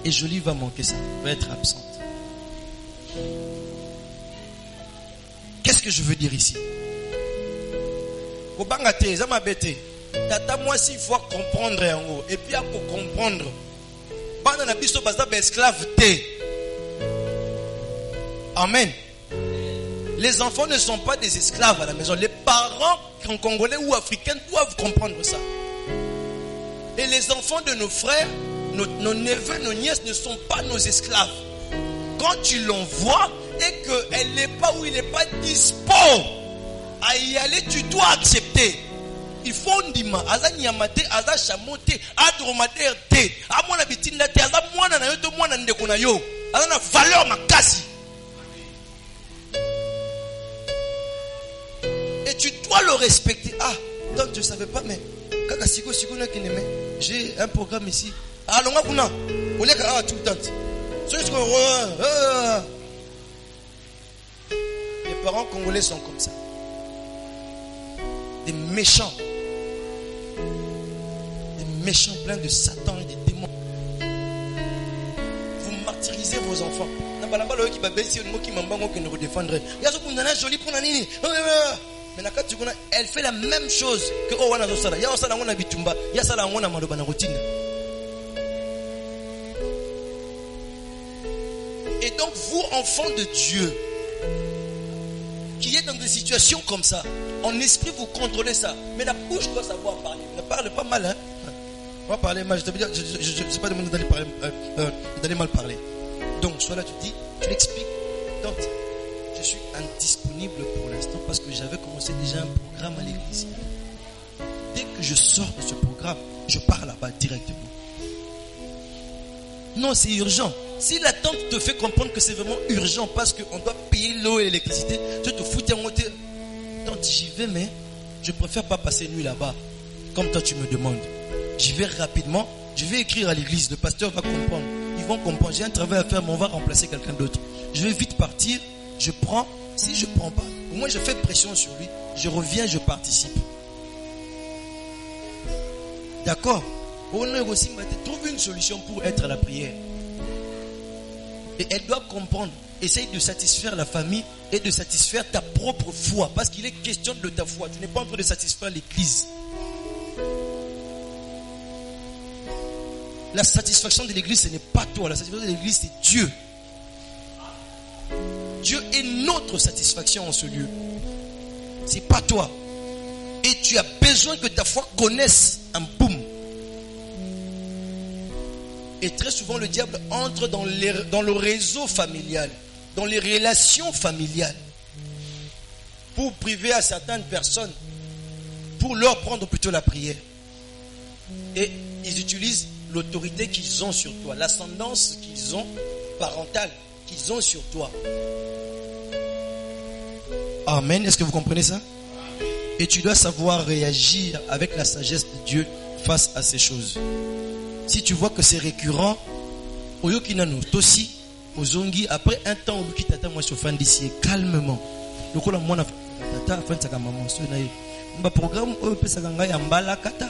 Et Jolie va manquer ça, va être absente. Qu'est-ce que je veux dire ici? Tata moi s'il faut comprendre et puis à comprendre. Amen. Les enfants ne sont pas des esclaves à la maison. Les parents congolais ou africains doivent comprendre ça. Et les enfants de nos frères, nos neveux, nos nièces ne sont pas nos esclaves. Quand tu l'envoies et qu'elle n'est pas où il n'est pas dispo à y aller, tu dois accepter. Il faut ndima aza nyamate aza chamote adromadère te amona bitinda te aza mwana na yo to mwana ndeko na yo aza na valeur makasi. Et tu dois le respecter. Ah, donc je ne savais pas, mais kaka siko na kineme, j'ai un programme ici. Ah, longa kuna. Ole ka tout le temps. Les parents congolais sont comme ça. Des méchants. Des méchants pleins de Satan et des démons. Vous martyrisez vos enfants. Elle fait la même chose que et donc vous, enfants de Dieu, qui êtes dans des situations comme ça, en esprit vous contrôlez ça, mais la bouche doit savoir parler. Ne parle pas mal, hein. On va parler mal. Je ne sais pas demander d'aller mal parler. Donc soit là, tu dis, tu l'expliques. Donc je suis indisponible pour l'instant parce que j'avais commencé déjà un programme à l'église. Dès que je sors de ce programme, je pars là-bas directement. Non, c'est urgent. Si la tante te fait comprendre que c'est vraiment urgent parce qu'on doit payer l'eau et l'électricité, tu te fous en côté. Tante, j'y vais, mais je préfère pas passer une nuit là-bas. Comme toi, tu me demandes. J'y vais rapidement. Je vais écrire à l'église. Le pasteur va comprendre. Ils vont comprendre. J'ai un travail à faire, mais on va remplacer quelqu'un d'autre. Je vais vite partir. Je prends. Si je prends pas, au moins je fais pression sur lui. Je reviens, je participe. D'accord? Trouve une solution pour être à la prière. Et elle doit comprendre. Essaye de satisfaire la famille et de satisfaire ta propre foi. Parce qu'il est question de ta foi. Tu n'es pas en train de satisfaire l'église. La satisfaction de l'église, ce n'est pas toi. La satisfaction de l'église, c'est Dieu. Dieu est notre satisfaction en ce lieu. C'est pas toi. Et tu as besoin que ta foi connaisse un boom. Et très souvent, le diable entre dans le réseau familial, dans les relations familiales, pour priver à certaines personnes, pour leur prendre plutôt la prière. Et ils utilisent l'autorité qu'ils ont sur toi, l'ascendance qu'ils ont, parentale, qu'ils ont sur toi. Amen. Est-ce que vous comprenez ça? Et tu dois savoir réagir avec la sagesse de Dieu face à ces choses. Si tu vois que c'est récurrent, Oyokinano, Tossi, Ozongi, après un temps, Olukitata, moi, je suis d'ici, calmement. Le coup, la moine, Tata, fin, ça, maman, ce programme, Pesaganga, Yambala, Kata,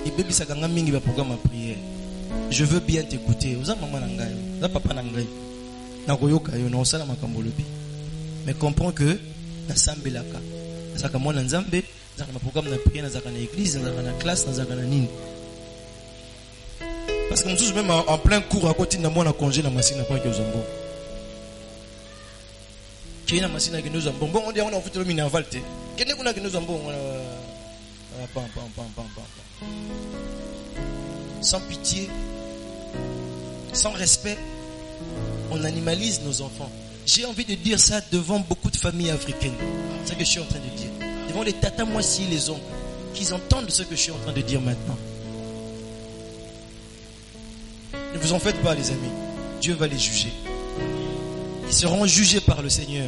et Baby Saganga, Mingi, va programme à prière. Je veux bien t'écouter. Oza maman Nangayo, Oza papa Nangayo, Nagoyoka, Yonosala, Makambolobi. Mais comprends que, Nasambelaka, Nasakamon Nzambe, Zakama programme de prière, Nazakana église, Nazakana classe, Nazakana nini. Parce que nous sommes même en plein cours à côté de moi, on a congé la machine à pas que nous avons. Qui est la machine à que nous avons. Bon, on dit on a fait le minerval. Qu'est-ce qu'on a que nous avons? Sans pitié, sans respect, on animalise nos enfants. J'ai envie de dire ça devant beaucoup de familles africaines. C'est ce que je suis en train de dire. Devant les tatas, moi si les oncles, qu'ils entendent ce que je suis en train de dire maintenant. Ne vous en faites pas, les amis. Dieu va les juger. Ils seront jugés par le Seigneur.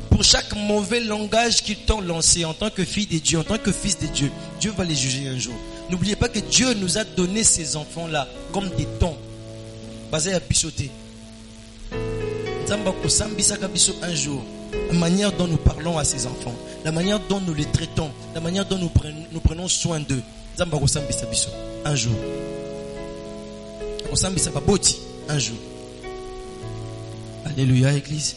Pour chaque mauvais langage qu'ils t'ont lancé en tant que fille de Dieu, en tant que fils de Dieu, Dieu va les juger un jour. N'oubliez pas que Dieu nous a donné ces enfants-là comme des dons. Basés à bisoter. Un jour. la manière dont nous parlons à ces enfants, la manière dont nous les traitons, la manière dont nous prenons soin d'eux. Un jour. Un jour. Alléluia, Église.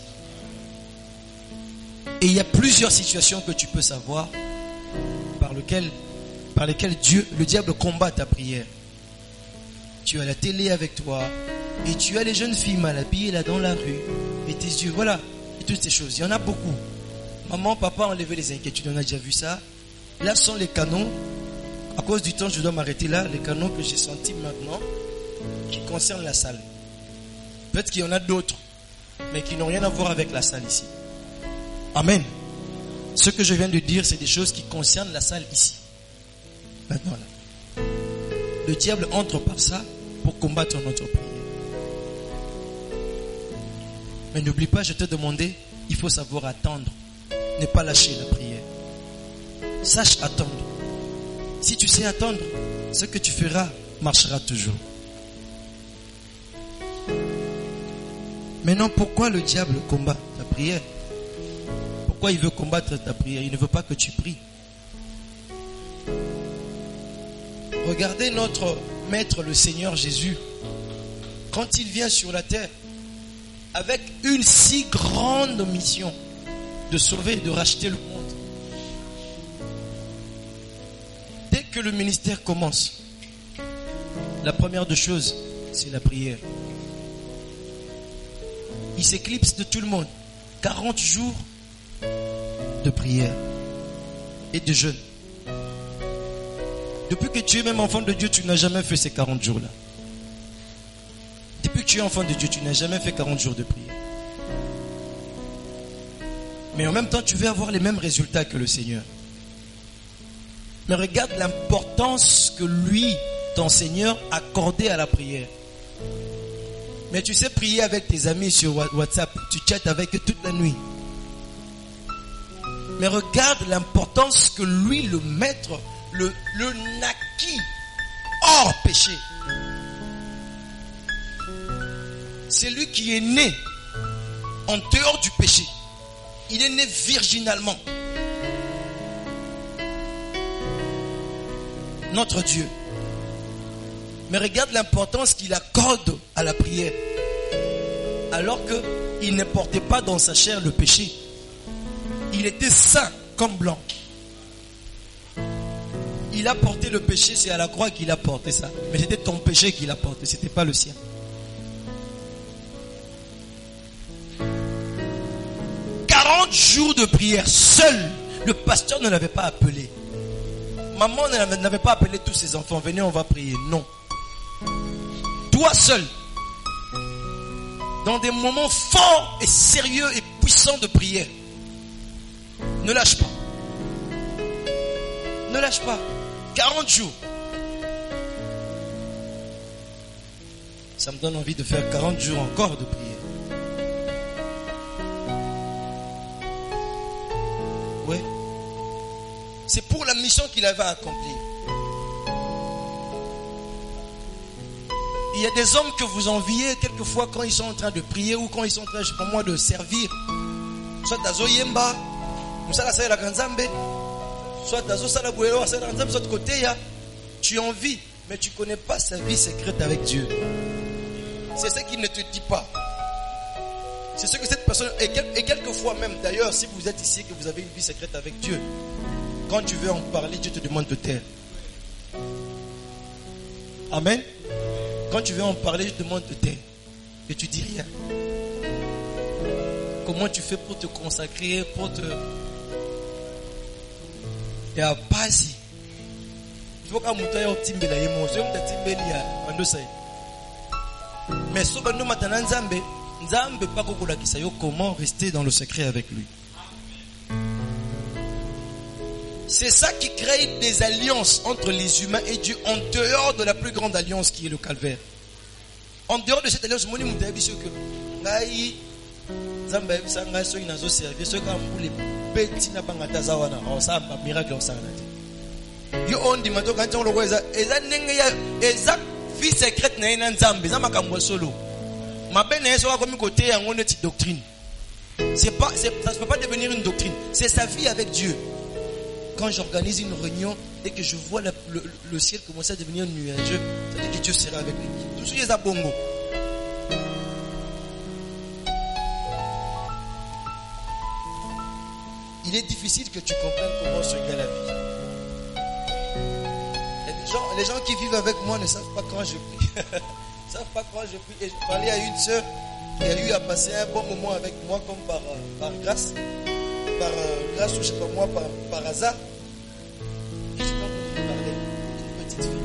Et il y a plusieurs situations que tu peux savoir par lesquelles le diable combat ta prière. Tu as la télé avec toi et tu as les jeunes filles mal habillées là dans la rue et tes yeux, voilà, et toutes ces choses. Il y en a beaucoup. Maman, papa ont enlevé les inquiétudes, on a déjà vu ça. Là sont les canons. À cause du temps, je dois m'arrêter là. Les canons que j'ai sentis maintenant qui concernent la salle. Peut-être qu'il y en a d'autres, mais qui n'ont rien à voir avec la salle ici. Amen. Ce que je viens de dire, c'est des choses qui concernent la salle ici. Maintenant là. Le diable entre par ça pour combattre notre prière. Mais n'oublie pas, je t'ai demandé, il faut savoir attendre. Ne pas lâcher la prière. Sache attendre. Si tu sais attendre, ce que tu feras marchera toujours. Maintenant, pourquoi le diable combat ta prière? Pourquoi il veut combattre ta prière? Il ne veut pas que tu pries. Regardez notre Maître, le Seigneur Jésus, quand il vient sur la terre, avec une si grande mission de sauver, de racheter le monde. Dès que le ministère commence, la première des choses, c'est la prière. Il s'éclipse de tout le monde. 40 jours de prière et de jeûne. Depuis que tu es même enfant de Dieu, tu n'as jamais fait ces 40 jours-là. Depuis que tu es enfant de Dieu, tu n'as jamais fait 40 jours de prière. Mais en même temps, tu veux avoir les mêmes résultats que le Seigneur. Mais regarde l'importance que lui, ton Seigneur, accordait à la prière. Mais tu sais prier avec tes amis sur WhatsApp, tu chattes avec eux toute la nuit. Mais regarde l'importance que lui, le Maître, le naquit hors péché. C'est lui qui est né en dehors du péché. Il est né virginalement. Notre Dieu. Mais regarde l'importance qu'il accorde à la prière. Alors qu'il ne portait pas dans sa chair le péché. Il était saint comme blanc. Il a porté le péché, c'est à la croix qu'il a porté ça. Mais c'était ton péché qu'il a porté, c'était pas le sien. Jours de prière, seul. Le pasteur ne l'avait pas appelé. Maman n'avait pas appelé tous ses enfants. Venez, on va prier. Non. Toi seul. Dans des moments forts et sérieux et puissants de prière. Ne lâche pas. Ne lâche pas. 40 jours. Ça me donne envie de faire 40 jours encore de prière. Oui. C'est pour la mission qu'il avait accomplie. Il y a des hommes que vous enviez quelquefois quand ils sont en train de prier ou quand ils sont en train, je sais pas moi, de servir. Soit Dazo Yemba, soit la Kanzambe, soit Dazo Salabouelo, soit de l'autre côté, tu envies, mais tu ne connais pas sa vie secrète avec Dieu. C'est ce qu'il ne te dit pas. C'est ce que cette personne, et quelquefois même, d'ailleurs, si vous êtes ici et que vous avez une vie secrète avec Dieu, quand tu veux en parler, Dieu te demande de taire. Amen. Quand tu veux en parler, Dieu te demande de taire. Et tu dis rien. Comment tu fais pour te consacrer, pour te... Il n'y a pas si. Il faut qu'un mouton ait optimé la émotion, mais si nous maintenant Nzambe, Nzambe pas comment rester dans le secret avec lui. C'est ça qui crée des alliances entre les humains et Dieu en dehors de la plus grande alliance qui est le calvaire. En dehors de cette alliance, moni mutabi sûr que ngai Nzambe bisa ngai so inazo servir so ka mbule beti na bangata zawana on sa miracle on sa na. Yo on dit mato quand on le voit eza ndenge ya eza vie secrète na ina Nzambe za makambo solo. Mabe na yeso ko mi côté yango neti doctrine. Ça ne peut pas devenir une doctrine. C'est sa vie avec Dieu. Quand j'organise une réunion et que je vois le ciel commencer à devenir nuageux, ça veut dire que Dieu sera avec lui. Tout ce qui est à bongo. Il est difficile que tu comprennes comment se gagne la vie. Et les gens qui vivent avec moi ne savent pas quand je prie. Ils ne savent pas quand je prie. Et je parlais à une sœur qui a eu à passer un bon moment avec moi comme par grâce. Par grâce ou je ne sais pas moi, par hasard. Et je t'entends parler d'une petite fille.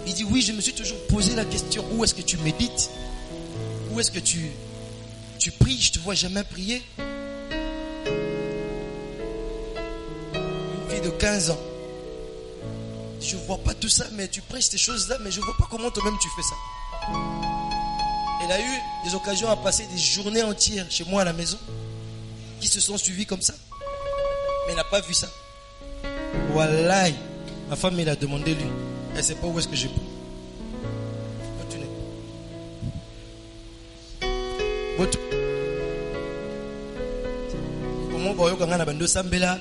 Il dit oui, je me suis toujours posé la question, où est-ce que tu médites? Où est-ce que tu pries? Je ne te vois jamais prier. Une fille de 15 ans. Je ne vois pas tout ça, mais tu prêches ces choses-là, mais je ne vois pas comment toi-même tu fais ça. Elle a eu des occasions à passer des journées entières chez moi à la maison, qui se sont suivies comme ça. Mais elle n'a pas vu ça. Wallah, ma femme, elle a demandé lui. Elle ne sait pas où est-ce que je prie. Continuez. Comment vous voyez quand on a bando sambela,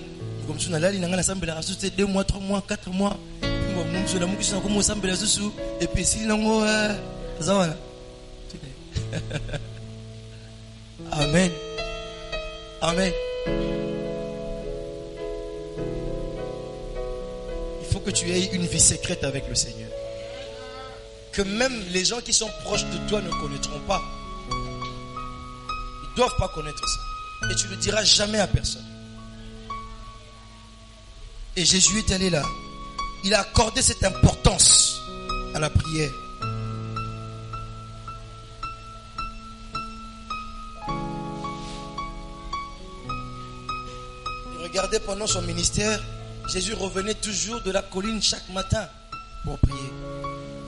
comme si on a là, il a sambela, c'est 2 mois, 3 mois, 4 mois. Et puis si non, Amen. Amen. Il faut que tu aies une vie secrète avec le Seigneur. Que même les gens qui sont proches de toi ne connaîtront pas. Ils ne doivent pas connaître ça. Et tu ne le diras jamais à personne. Et Jésus est allé là. Il a accordé cette importance à la prière. Et regardez, pendant son ministère, Jésus revenait toujours de la colline chaque matin pour prier.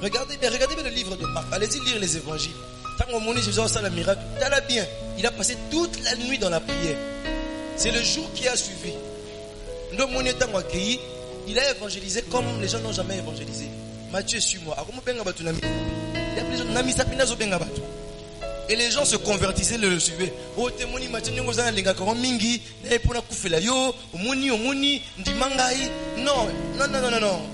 Regardez bien le livre de Marc. Allez-y lire les évangiles. Tant au moment où Jésus a fait le miracle, t'as bien. Il a passé toute la nuit dans la prière. C'est le jour qui a suivi. Il a évangélisé comme les gens n'ont jamais évangélisé. Matthieu, suis-moi. Et les gens se convertissaient, le suivaient. Non,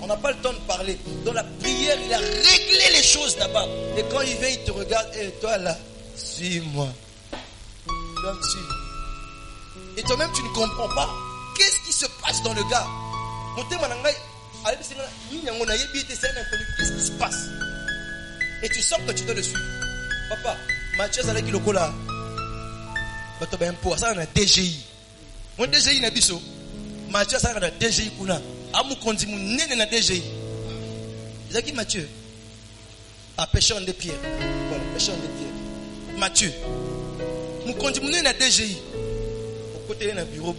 on n'a pas le temps de parler. Dans la prière, il a réglé les choses là-bas. Et quand il vient, il te regarde. Toi là, suis-moi. Tu dois me suivre. Et toi-même, tu ne comprends pas. Qu'est-ce qui se passe dans le gars? Qu'est-ce qui se passe? Et tu sens que tu dois le suivre. Papa, Mathieu Zalaki Lokola. Ça a DGI. Mon DGI n'a pas. Mathieu Zalaki a DGI. Amu kondi mu nene na DGI. Zaki Mathieu. A pêcheur de pierre. Voilà, pêcheur de pierre. Mathieu. Mu kondi mu nene na DGI. Au côté d'un bureau.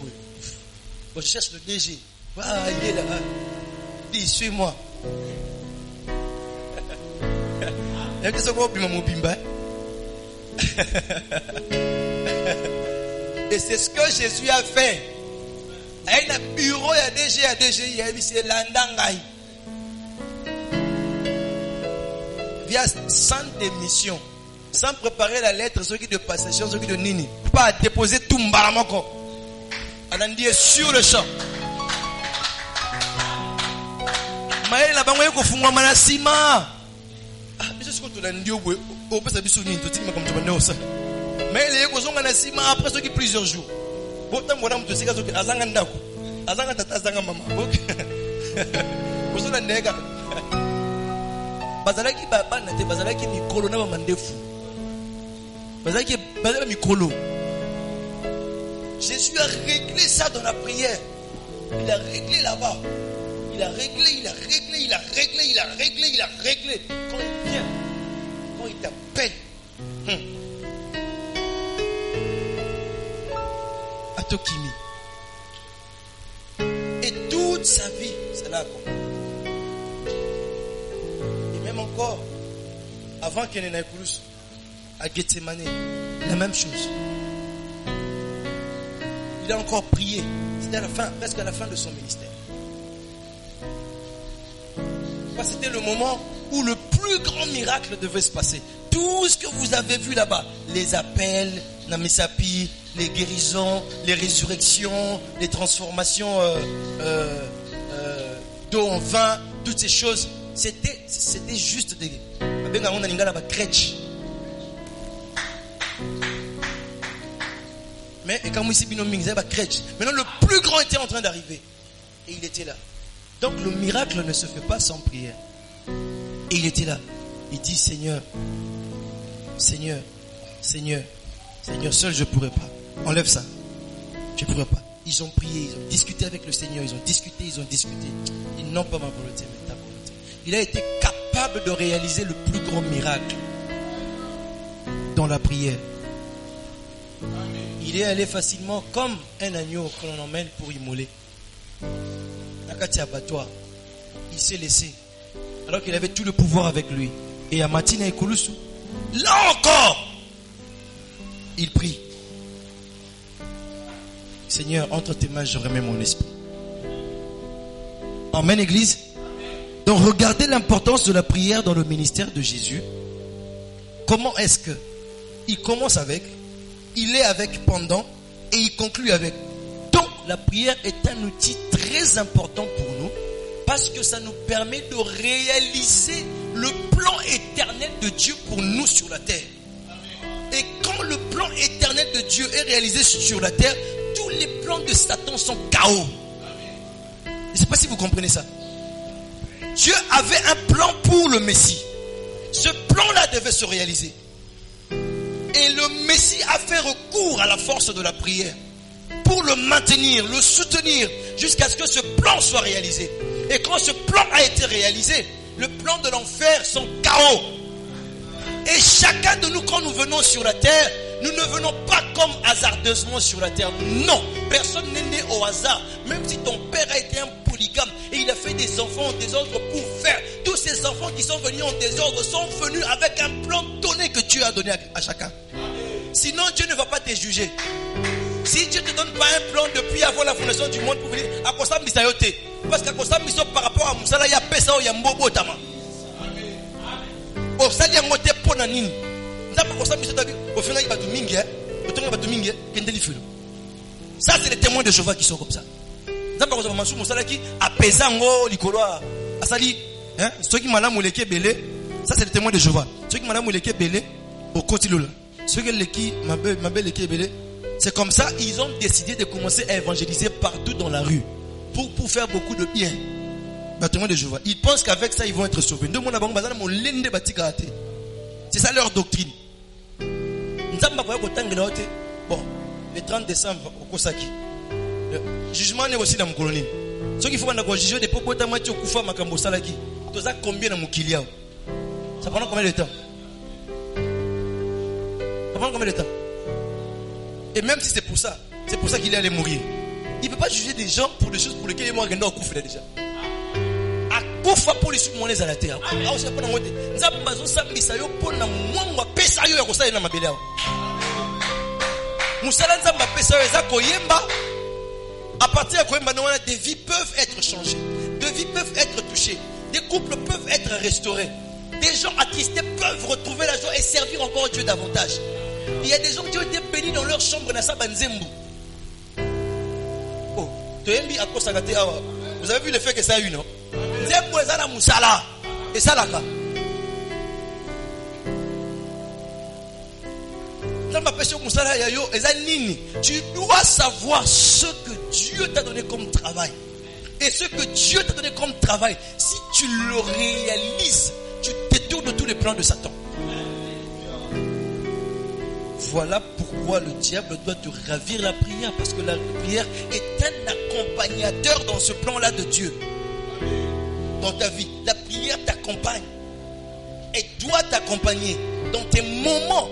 Je cherche le DG. Ah, il est là. Dis, suis-moi. Il y a des gens qui m'ont bimba. Et c'est ce que Jésus a fait. Il y a un bureau, il y a DG, il y a c'est l'andangaï. Via sans démission, sans préparer la lettre, ceux qui de passation, ceux qui de nini, pas déposer tout mbaramoko. On a dit sur le champ. Maël la bangoye ko fungwa manasima. Ah, mais c'est ce que tu as dit au peut ça biso ni toti comme tu m'as dit ça. Maël yeko zonga na sima après ce qui plusieurs jours. Botam bona mtu sika zoki azanga ndako. Azanga tata azanga mama. OK. Kozona ndeka. Bazalaki baba na te bazalaki mikolo na ba mandefu. Bazalaki mikolo. Jésus a réglé ça dans la prière. Il a réglé là-bas. Il a réglé. Quand il vient, quand il t'appelle, Atokimi. Et toute sa vie, c'est là quoi. Et même encore, avant qu'il n'ait plus, à Gethsemane, la même chose. Il a encore prié. C'était à la fin, presque à la fin de son ministère. C'était le moment où le plus grand miracle devait se passer. Tout ce que vous avez vu là-bas, les appels, na misapi, les guérisons, les résurrections, les transformations d'eau en vin, toutes ces choses, c'était juste des crèche. Mais quand ici maintenant le plus grand était en train d'arriver et il était là. Donc le miracle ne se fait pas sans prière. Et il était là. Il dit Seigneur, Seigneur, Seigneur, Seigneur, seul je ne pourrais pas. Enlève ça. Je ne pourrais pas. Ils ont prié, ils ont discuté avec le Seigneur, ils ont discuté. Ils n'ont pas ma volonté, mais ta volonté. Il a été capable de réaliser le plus grand miracle dans la prière. Il est allé facilement comme un agneau que l'on emmène pour immoler. Nakati abattoir. Il s'est laissé. Alors qu'il avait tout le pouvoir avec lui. Et à Matina et Koulousou, là encore, il prie. Seigneur, entre tes mains, je remets mon esprit. Amen, Église. Donc regardez l'importance de la prière dans le ministère de Jésus. Comment est-ce que il commence avec, il est avec pendant et il conclut avec. Donc la prière est un outil très important pour nous parce que ça nous permet de réaliser le plan éternel de Dieu pour nous sur la terre. Et quand le plan éternel de Dieu est réalisé sur la terre, tous les plans de Satan sont chaos. Je ne sais pas si vous comprenez ça. Dieu avait un plan pour le Messie. Ce plan-là devait se réaliser. Et le Messie a fait recours à la force de la prière pour le maintenir, le soutenir, jusqu'à ce que ce plan soit réalisé. Et quand ce plan a été réalisé, le plan de l'enfer sont chaos. Et chacun de nous, quand nous venons sur la terre, nous ne venons pas comme hasardeusement sur la terre. Non, personne n'est né au hasard. Même si ton père a été un polygame et il a fait des enfants en désordre pour faire, tous ces enfants qui sont venus en désordre sont venus avec un plan donné que Dieu a donné à chacun. Sinon Dieu ne va pas te juger. Si Dieu ne te donne pas un plan depuis avant la fondation du monde pour venir à Kosam Bisayote, parce qu'à Kosam Bisayote par rapport à Moussala, il y a Pesa ou il y a Mbobo Tama. Au Sali Amote Ponanine. Ça c'est les témoins de Jéhovah qui sont comme ça. Ceux qui m'ont moulé belé, ça c'est les témoins de Jéhovah. Ceux qui m'ont moulé belé au quotidien. Ceux qui m'ont belé, c'est comme ça ils ont décidé de commencer à évangéliser partout dans la rue pour faire beaucoup de bien. Témoins de Jéhovah. Ils pensent qu'avec ça ils vont être sauvés. C'est ça leur doctrine. Bon, le 30 décembre au Kosaki, le jugement est aussi dans mon colonie. Ce qu'il faut juger des propos de Mathieu Koufa Makambo Salaki, tout ça combien de Moukilia? Ça prend combien de temps? Ça prend combien de temps? Et même si c'est pour ça qu'il est allé mourir. Il ne peut pas juger des gens pour des choses pour lesquelles il est mort déjà. Koufa pour les sous-monnaies à la terre. À partir de Koyemba, des vies peuvent être changées, des vies peuvent être touchées, des couples peuvent être restaurés, des gens attristés peuvent retrouver la joie et servir encore Dieu davantage. Il y a des gens qui ont été bénis dans leur chambre. Oh, vous avez vu l'effet que ça a eu, non? Et ça là. Tu dois savoir ce que Dieu t'a donné comme travail. Et ce que Dieu t'a donné comme travail, si tu le réalises, tu détournes de tous les plans de Satan. Voilà pourquoi le diable doit te ravir la prière. Parce que la prière est un accompagnateur dans ce plan-là de Dieu. Dans ta vie, la prière t'accompagne. Et doit t'accompagner dans tes moments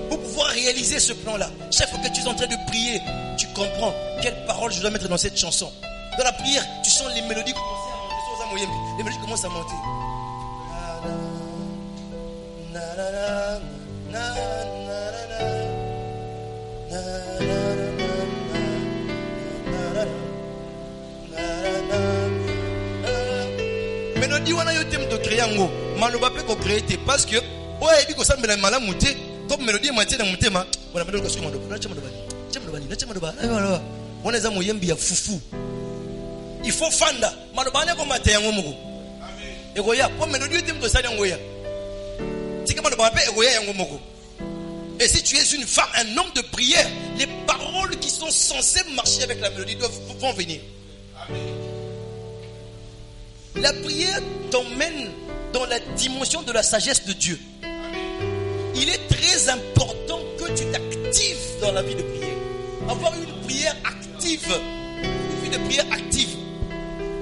pour pouvoir réaliser ce plan-là. Chaque fois que tu es en train de prier, tu comprends quelles paroles je dois mettre dans cette chanson. Dans la prière, tu sens les mélodies commencer à monter. Les mélodies commencent à monter. Mélodie wana yo tem to créer ngo maloba pe ko créer te parce que oyebi ko sambela malamu te comme mélodie matie na mutema Il faut fanda. Et si tu es une femme, un homme de prière, les paroles qui sont censées marcher avec la mélodie vont venir. La prière t'emmène dans la dimension de la sagesse de Dieu. Il est très important que tu t'actives dans la vie de prière. Avoir une prière active, une vie de prière active,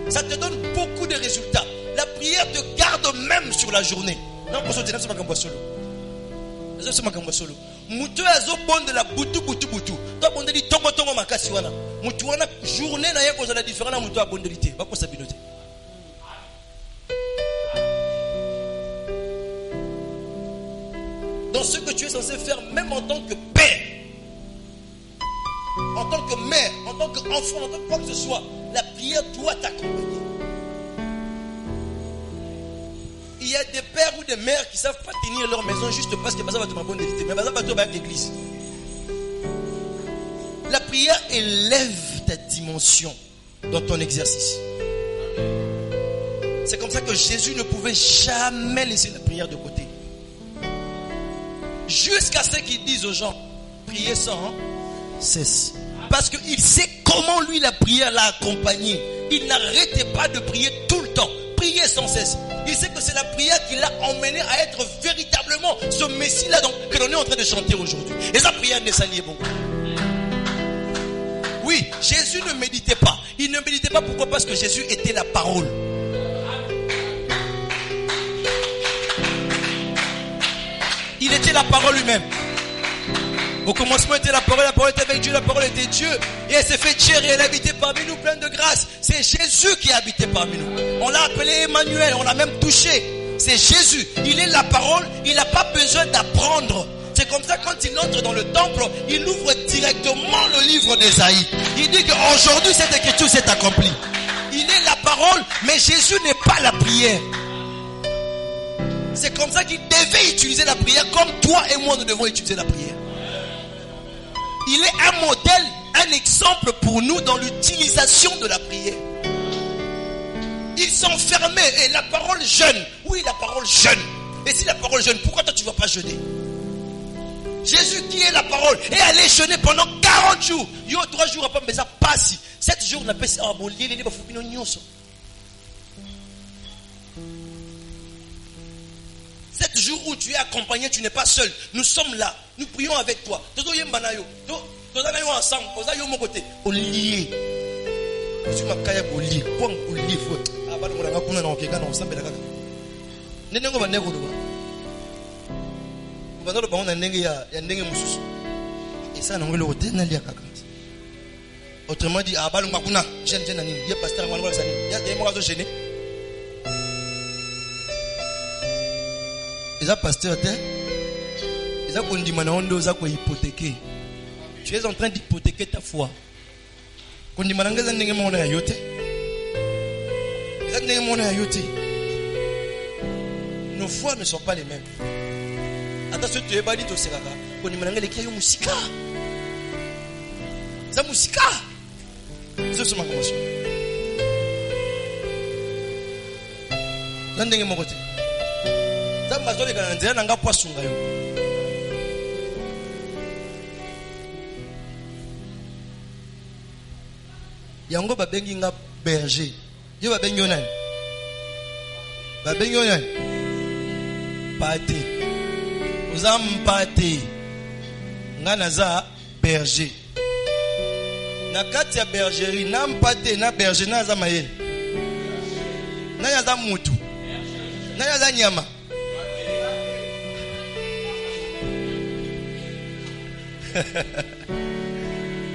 ça te donne beaucoup de résultats. La prière te garde même sur la journée. Non, mutu azo bonde la butu. To bonde li tongo makasi wana. Mutu wana journée na yeko za la différent na mutu a bonde li te. Bako sabinote. Dans ce que tu es censé faire même en tant que père, en tant que mère, en tant qu'enfant, en tant que quoi que ce soit, la prière doit t'accompagner. Il y a des pères ou des mères qui ne savent pas tenir leur maison juste parce que ça va te bonne vérité. Mais ça va te battre l'église. La prière élève ta dimension dans ton exercice. C'est comme ça que Jésus ne pouvait jamais laisser la prière de côté. Jusqu'à ce qu'il dise aux gens, priez sans cesse. Parce qu'il sait comment lui la prière l'a accompagné. Il n'arrêtait pas de prier tout le temps. Prier sans cesse. Il sait que c'est la prière qui l'a emmené à être véritablement ce Messie-là que l'on est en train de chanter aujourd'hui. Et sa prière n'est s'allier beaucoup. Oui, Jésus ne méditait pas. Il ne méditait pas, pourquoi? Parce que Jésus était la parole. Il était la parole lui-même. Au commencement était la parole était avec Dieu, la parole était Dieu. Et elle s'est fait chair et elle habitait parmi nous pleine de grâce. C'est Jésus qui habitait parmi nous. On l'a appelé Emmanuel, on l'a même touché. C'est Jésus. Il est la parole, il n'a pas besoin d'apprendre. C'est comme ça quand il entre dans le temple, il ouvre directement le livre d'Ésaïe. Il dit qu'aujourd'hui cette écriture s'est accomplie. Il est la parole, mais Jésus n'est pas la prière. C'est comme ça qu'il devait utiliser la prière comme toi et moi nous devons utiliser la prière. Il est un modèle, un exemple pour nous dans l'utilisation de la prière. Il s'enfermait et la parole jeûne. Oui, la parole jeûne. Et si la parole jeûne, pourquoi toi tu ne vas pas jeûner? Jésus qui est la parole et allait jeûner pendant 40 jours. Yo 3 jours après mais ça passe. 7 jours on appelle ça bon lié les bafupino nyonso. 7 jours où tu es accompagné, tu n'es pas seul. Nous sommes là. Nous prions avec toi. Nous sommes ensemble. Nous sommes mon côté. On lié. Nous sommes lié. On lié. Autrement dit, pasteur, tu es en train d'hypothéquer ta foi. Nos foi ne sont pas les mêmes. Attention, tu es banni au Seraka. Quand il m'a dit qu'il y a une musique, c'est musique. C'est ma commence. L'année mon côté. Ça m'a donné quand on dirait n'anga poisson gayo. Yango babengi nga berger. Yo babengi onan. Babengi onan. Pate. Ozam pate. Nga naza berger. Na kati ya bergerie na mpate na berger na za mayele. Na yaza mutu. Na yaza nyama.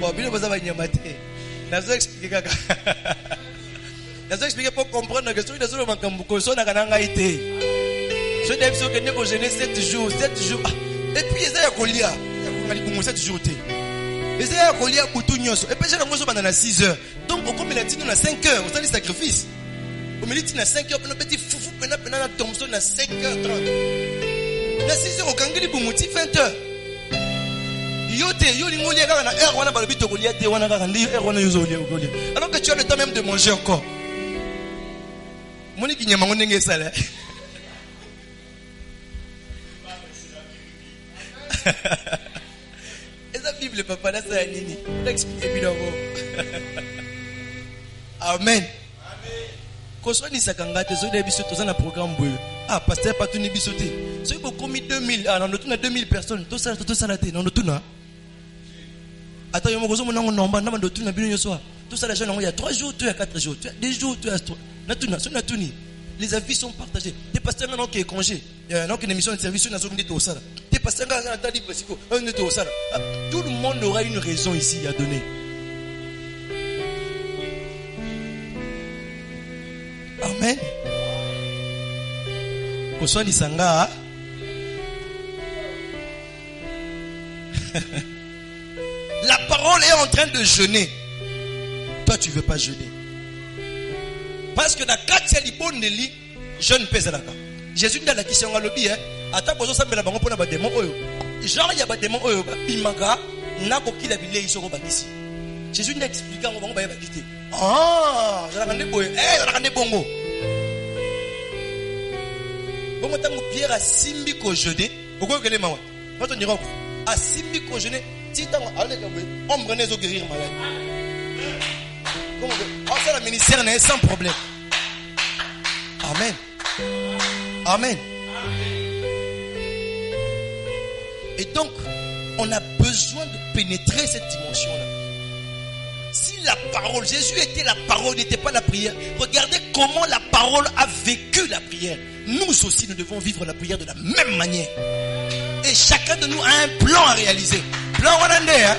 Bon, bien vous avez nyama te. Nazo expliquer kaka. Nazo expliquer pour comprendre que celui de ce makambu ko so na kananga ite. Je devais so que ne ko jeûner 7 jours. Et puis ça ya kolia. Ya ko 7 jours te. Et ça ya kolia butu nyoso. Et puis je ngoso bana 6 heures. Donc au comme il a dit nous à 5 heures, on a le sacrifice. Au milieu de 5 heures, on a petit foufou pena na tomso na 5h30. Na 6 heures au kangeli bumuti 20 heures. Alors que tu as le temps même de manger encore. Et ça Bible papa là ça nini. L'expliquer bien d'abord. Amen. Quand soit ni sakanga te zo biso to na programme boyo. Ah pasteur pas tout ni biso te. So il beaucoup mis 2000 ah non tout na 2000 personnes. Tout ça la te non tout na. Attends yo mokozo monango nomba na ndo tout na bino yoso. Tout ça la jeune il y a 3 jours, tu as 4 jours, tu as 2 jours, tu as 3. Na tout na so na tout ni. Les avis sont partagés. Des pasteurs non qui est congé. Non qui une émission de service na zo ndito au sala. Des pasteurs na tali parce que ndito au sala. Tout le monde aura une raison ici à donner. Amen. Koso ni sanga. La parole est en train de jeûner. Toi tu veux pas jeûner. Parce que dans 4 liboneli jeûne pèse la. Jésus dans la question à lobby ata bozo sambela bango pona ba démon oyo. Genre il y a ba démon oyo ba bimaka na ko kila bilei soko bakisi. Jésus n'a expliqué en bango ba quitter. Ah, ça la boy. Ça la bongo. Bongo tango Pierre a simbi ko jeûner. Pourquoi que les mawa? Quand on ira a simbi ko jeûner, ti tango allez kabwe, ombre nezo guérir malade. Comment ça le ministère n'est sans problème. Amen. Amen. Et donc, on a besoin de pénétrer cette dimension-là. Si la parole, Jésus était la parole, n'était pas la prière. Regardez comment la parole a vécu la prière. Nous aussi, nous devons vivre la prière de la même manière. Et chacun de nous a un plan à réaliser. Plan Rwandais, hein?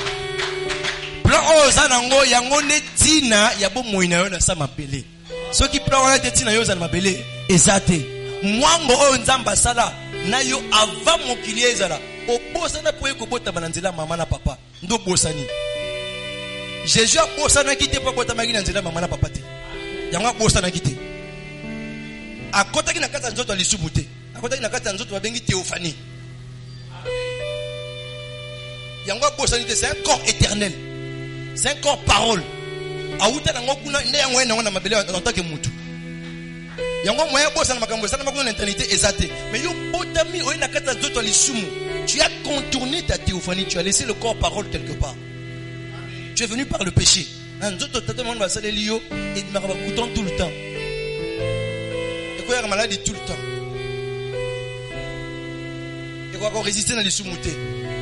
Plan Ozanango, yango netina, yabo moina na sa mapele. Ceux qui plan Rwandais tina yo za mapele, ezate. Mwango o nzamba sala, na yo avant mon kilier zala. Obosana po ekobota bananzela mama na papa. Ndo bosani. Jésus a bosana kité po bota magi na nzela mama na papa te. Yango bosana kité. Akota ki na kata nzoto alisubute. Akota ki na kata nzoto babengi théophanie. Yango bosani te, c'est un corps éternel. C'est un corps parole. Aouta na ngokuna nde yango ena ngona mabele en tant que mutu. Yango moya bosana makambo sana makambo na éternité ezate. Mais yo botami o ina kata nzoto alisumu. Tu as contourné ta théophanie, tu as laissé le corps parole quelque part. Tu es venu par le péché. Nzoto tata monde va saler lio et il m'a coutant tout le temps. Et quoi maladie tout le temps. Et quoi qu'on résister dans les sous-moutés.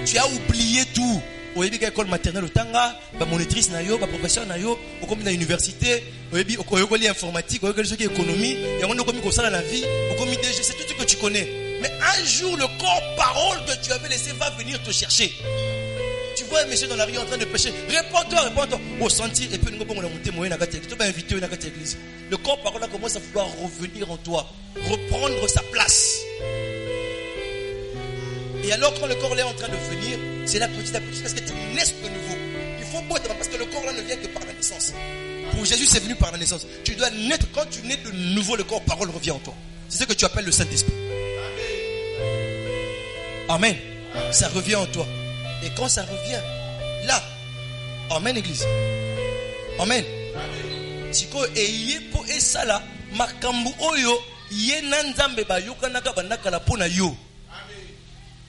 Tu as oublié tout. Au début, école maternelle au Tanga, ba monitrice na yo, ba professeur na yo, au comme dans l'université, au début, au comme l'informatique, au comme l'économie, et on a comme ça dans la vie, au comme DG, c'est tout ce que tu connais. Mais un jour, le corps parole que tu avais laissé va venir te chercher. Tu vois un monsieur dans la rue en train de pécher. Réponds-toi. Au sentir, et puis nous allons monter moyen à tu vas inviter une église. Le corps parole là commence à vouloir revenir en toi, reprendre sa place. Et alors quand le corps est en train de venir, c'est là petit à petit parce que tu naisses de nouveau. Il faut pas parce que le corps là ne vient que par la naissance. Pour Jésus c'est venu par la naissance. Tu dois naître, quand tu nais de nouveau, le corps parole revient en toi. C'est ce que tu appelles le Saint-Esprit. Amen. Ça revient en toi. Et quand ça revient, là, amen église. Amen. Siko eye po esala makambu oyo ye nanzambe ba yokanaka banaka la pona yo.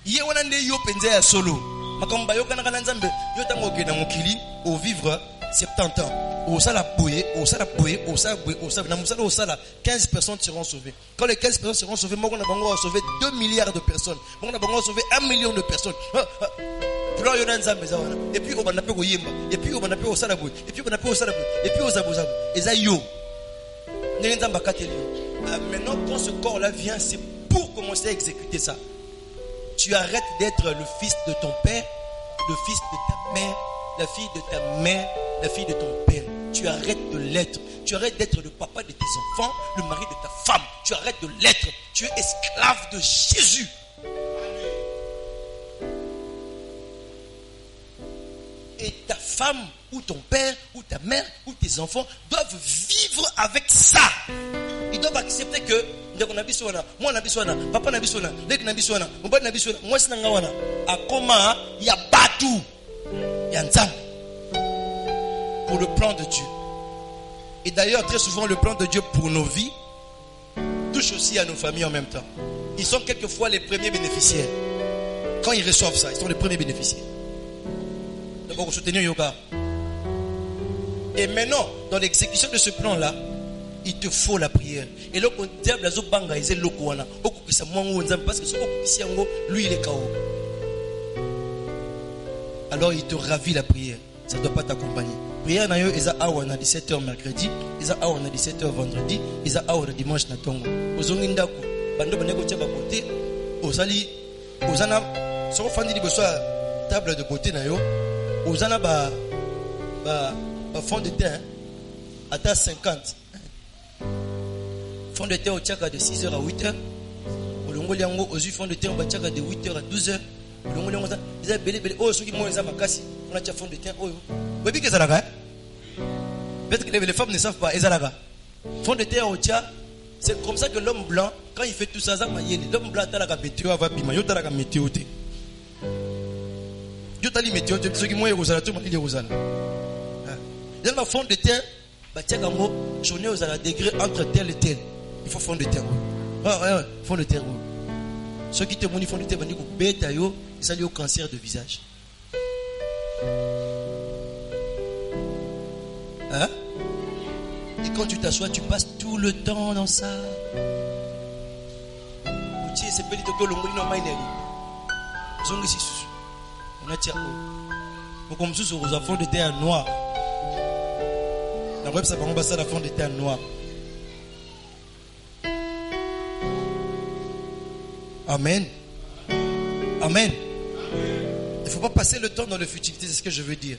Ye wana nde yo penza ya solo. Makambu ba yokanaka nanzambe yo tango ke na mokili au vivre 70 ans. Au sala boye, na musala au sala 15 personnes seront sauvées. Quand les 15 personnes seront sauvées, moi on a bango sauver 2 milliards de personnes. Moi on a bango sauver 1 million de personnes. Et puis on va appeler au yemba, et puis on va appeler au salaboui, et puis on va appeler au salaboui, et puis au zabozabou. Et ça yo. Maintenant quand ce corps là vient, c'est pour commencer à exécuter ça. Tu arrêtes d'être le fils de ton père, le fils de ta mère, la fille de ta mère, la fille de ton père. Tu arrêtes de l'être. Tu arrêtes d'être le papa de tes enfants, le mari de ta femme. Tu arrêtes de l'être. Tu es esclave de Jésus. Et ta femme, ou ton père, ou ta mère, ou tes enfants doivent vivre avec ça. Ils doivent accepter que moi nabiswana, papa nabiswana, lek nabiswana, mon père nabiswana, moi sinangawana. Akoma ya batu. pour le plan de Dieu. Et d'ailleurs, très souvent, le plan de Dieu pour nos vies touche aussi à nos familles en même temps. Ils sont quelquefois les premiers bénéficiaires. Quand ils reçoivent ça, ils sont les premiers bénéficiaires. D'abord, vous soutenez yoga. Et maintenant, dans l'exécution de ce plan-là, il te faut la prière. Et là, le diable a banga il est lokoana. Parce que lui il est KO. Alors il te ravit la prière. Ça ne doit pas t'accompagner. Prière na yo eza awa na 17h mercredi, eza awa na 17h vendredi, eza awa na dimanche na tongo. Ozongi ndako, bando baneko tia ba côté, ozali ozana so fandi liboso table de beauté na yo, ozana ba fond de terre à 50. Fond de terre au tchaka de 6h à 8h. Au longo liango ozu fond de terre au tchaka de 8h à 12h. Au longo liango ça belé oh ceux qui m'ont les makasi, on a tcha fond de terre oh. Bébé que ça là. Peut-être que les femmes ne savent pas ezalaga. Fond de terre au tcha, c'est comme ça que l'homme blanc quand il fait tout ça l'homme blanc talaga météo va bima yo talaga météo té. Yo tali météo ceux qui m'ont yozala tout mali yozala. Dans le fond de terre, journée aux degrés entre tel et tel. Il faut fond de terre. Fond de terre. Ceux qui te montrent fond de terre, ils sont liés au cancer de visage. Hein? Et quand tu t'assois, tu passes tout le temps dans ça. C'est petit que le monde n'a pas on a tiré. Comme ça, sur un fond de terre noir. La web ça va passer à la fond de terre noir. Amen. Amen. Il ne faut pas passer le temps dans le futilité, c'est ce que je veux dire.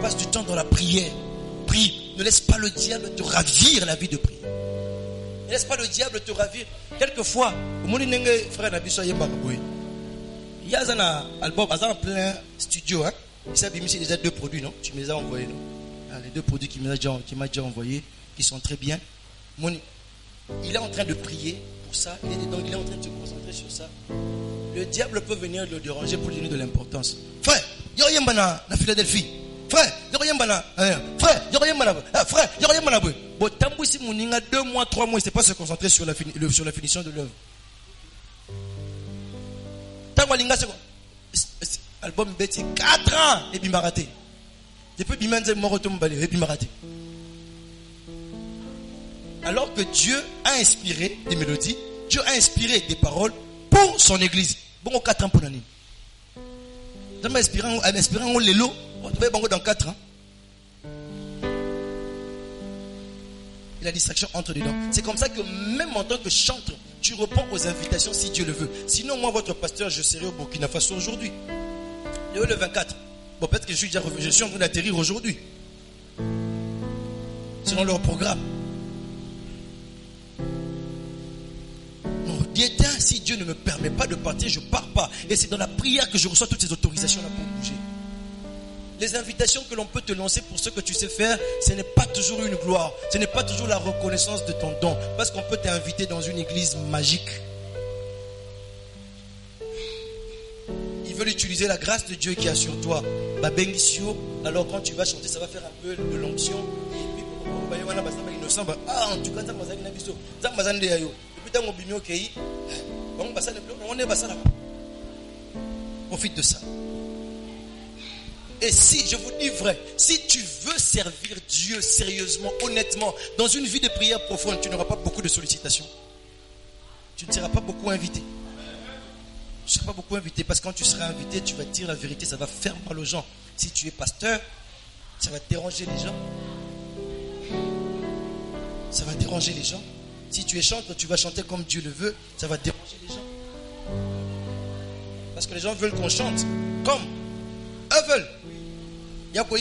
Passe du temps dans la prière. Prie. Ne laisse pas le diable te ravir la vie de prière. Ne laisse pas le diable te ravir. Quelquefois, frère Nabiso il y a un album, en plein studio. Hein? Il s'est déjà 2 produits, non? Tu me les as envoyés, non? Les 2 produits qu'il m'a déjà envoyés, qui sont très bien. Il est en train de prier pour ça. Il est en train de se concentrer sur ça. Le diable peut venir le déranger pour lui donner de l'importance. Frère, il y a rien à Philadelphie. Frère, il y a rien frère, il y a rien frère, il y a rien bon, tant si mon 2 mois, 3 mois, il ne s'est pas se concentrer sur la finition de l'œuvre. Tant album bêti 4 ans et puis m'a raté. Depuis Bimanze Morotom Balé et puis m'a raté. Alors que Dieu a inspiré des mélodies, Dieu a inspiré des paroles pour son église. Bon, 4 ans pour l'année. Dans inspirant les lots, on devait dans 4 ans. Et la distraction entre dedans. C'est comme ça que même en tant que chanteur, tu réponds aux invitations si Dieu le veut. Sinon, moi, votre pasteur, je serai au Burkina Faso aujourd'hui. Le 24. Bon, peut-être que je suis en train d'atterrir aujourd'hui. Selon leur programme. Non, d'éteint, si Dieu ne me permet pas de partir, je ne pars pas. Et c'est dans la prière que je reçois toutes ces autorisations-là pour bouger. Les invitations que l'on peut te lancer pour ce que tu sais faire, ce n'est pas toujours une gloire. Ce n'est pas toujours la reconnaissance de ton don. Parce qu'on peut t'inviter dans une église magique. Ils veulent utiliser la grâce de Dieu qui est sur toi. Alors quand tu vas chanter, ça va faire un peu de l'onction. Et puis, innocent, en tout cas, profite de ça. Et si, je vous dis vrai, si tu veux servir Dieu sérieusement, honnêtement, dans une vie de prière profonde, tu n'auras pas beaucoup de sollicitations. Tu ne seras pas beaucoup invité. Tu ne seras pas beaucoup invité parce que quand tu seras invité, tu vas dire la vérité, ça va faire mal aux gens. Si tu es pasteur, ça va déranger les gens. Ça va déranger les gens. Si tu es chanteur, tu vas chanter comme Dieu le veut, ça va déranger les gens. Parce que les gens veulent qu'on chante comme eux veulent. Il y a quoi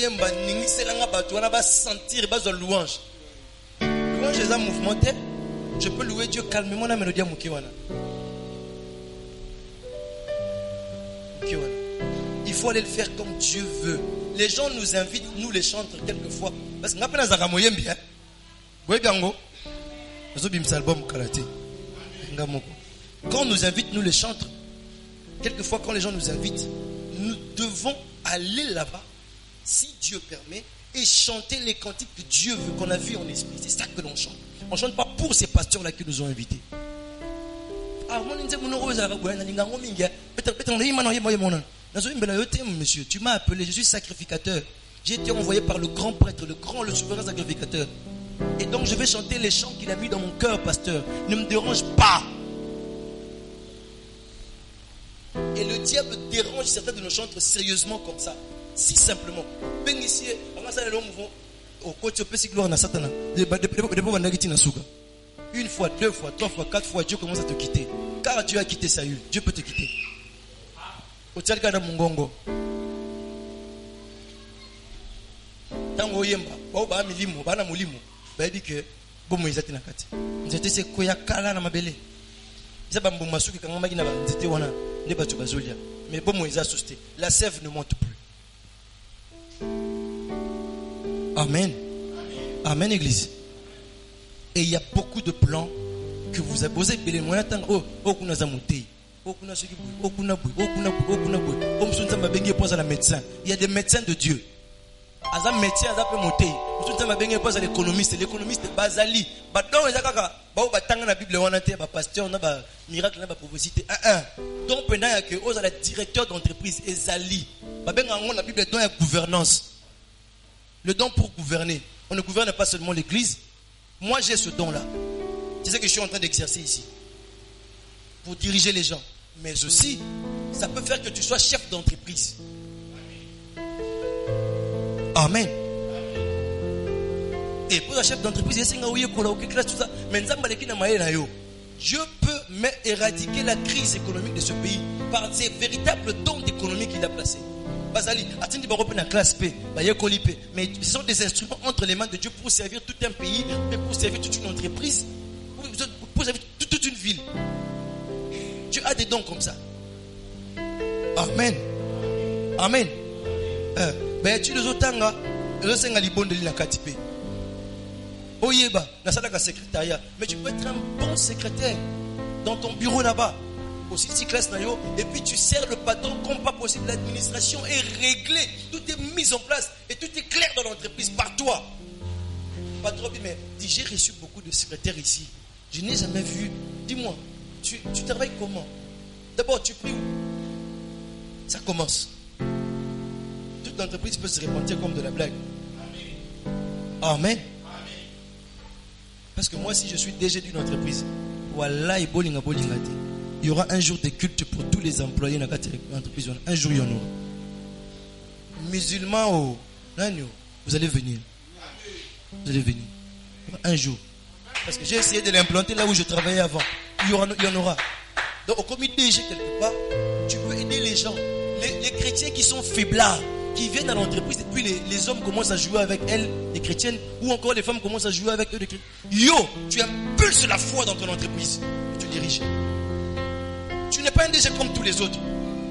sentir louange. Louange est un mouvement. Je peux louer Dieu calmement la mélodie à Mukiwana. Il faut aller le faire comme Dieu veut. Les gens nous invitent, nous les chanteurs quelquefois. Parce que nous avons un moyen bien. Quand on nous invite, nous les chanteurs. Quelquefois, quand les gens nous invitent, devons aller là-bas, si Dieu permet, et chanter les cantiques que Dieu veut, qu'on a vu en esprit. C'est ça que l'on chante. On ne chante pas pour ces pasteurs-là qui nous ont invités. Monsieur, tu m'as appelé, je suis sacrificateur. J'ai été envoyé par le grand prêtre, le souverain sacrificateur. Et donc je vais chanter les chants qu'il a mis dans mon cœur, pasteur. Ne me dérange pas. Et le diable dérange certains de nos chants sérieusement comme ça. Si simplement. Une fois, deux fois, trois fois, quatre fois, Dieu commence à te quitter. Car Dieu a quitté Saül. Dieu peut te quitter. Tango yemba, ba milimo, ba na mulimo, ba dit que bomo ezati na kati. Nzete se koya kala na mabele. Isa ba mbuma suki kanga magi na ba nzete wana ne ba tubazolia. Mais bomo eza susté. La sève ne monte plus. Amen. Amen église. Et il y a beaucoup de plans que vous avez posé belé moya tanga oh kuna za mutei. Oh kuna suki oh kuna bui, oh kuna bui, oh kuna bui. Comme sunza mabengi pose à la médecin. Il y a des médecins de Dieu. Aza métier aza pe monter tout ma benge pas l'économiste bazali ba donc eza kaka ba batanga na bible wana te ba pasteur na ba miracle na ba prophétie donc pendant que oza la directeur d'entreprise ezali ba benga ngo na bible don ya gouvernance, le don pour gouverner. On ne gouverne pas seulement l'église. Moi j'ai ce don là, c'est ce que je suis en train d'exercer ici pour diriger les gens, mais aussi ça peut faire que tu sois chef d'entreprise. Amen. Et pour la chef d'entreprise, Dieu peut éradiquer la crise économique de ce pays par ces véritables dons d'économie qu'il a placés. Mais ce sont des instruments entre les mains de Dieu pour servir tout un pays, mais pour servir toute une entreprise, pour servir toute une ville. Dieu a des dons comme ça. Amen. Amen. Mais tu les otanga, les senga libonde li na katipe. Oyeba, na salaka secrétariat, mais tu peux être un bon secrétaire dans ton bureau là-bas. Aussi si classe na yo, et puis tu sers le patron comme pas possible. L'administration est réglée, tout est mis en place et tout est clair dans l'entreprise par toi. Patron, mais dis, j'ai reçu beaucoup de secrétaires ici. Je n'ai jamais vu. Dis-moi, tu travailles comment? D'abord, tu pries où? Ça commence. Toute l'entreprise peut se repentir comme de la blague. Amen. Parce que moi, si je suis DG d'une entreprise, voilà, il y aura un jour de culte pour tous les employés dans l'entreprise. Un jour, il y en aura. Musulmans, vous allez venir. Vous allez venir. Un jour. Parce que j'ai essayé de l'implanter là où je travaillais avant. Il y en aura. Donc, au comité DG, quelque part, tu peux aider les gens. Les chrétiens qui sont faiblards, qui viennent à l'entreprise et puis les hommes commencent à jouer avec elles, les chrétiennes, ou encore les femmes commencent à jouer avec eux, les chrétiens. Yo, tu impulses la foi dans ton entreprise et tu diriges. Tu n'es pas un DG comme tous les autres.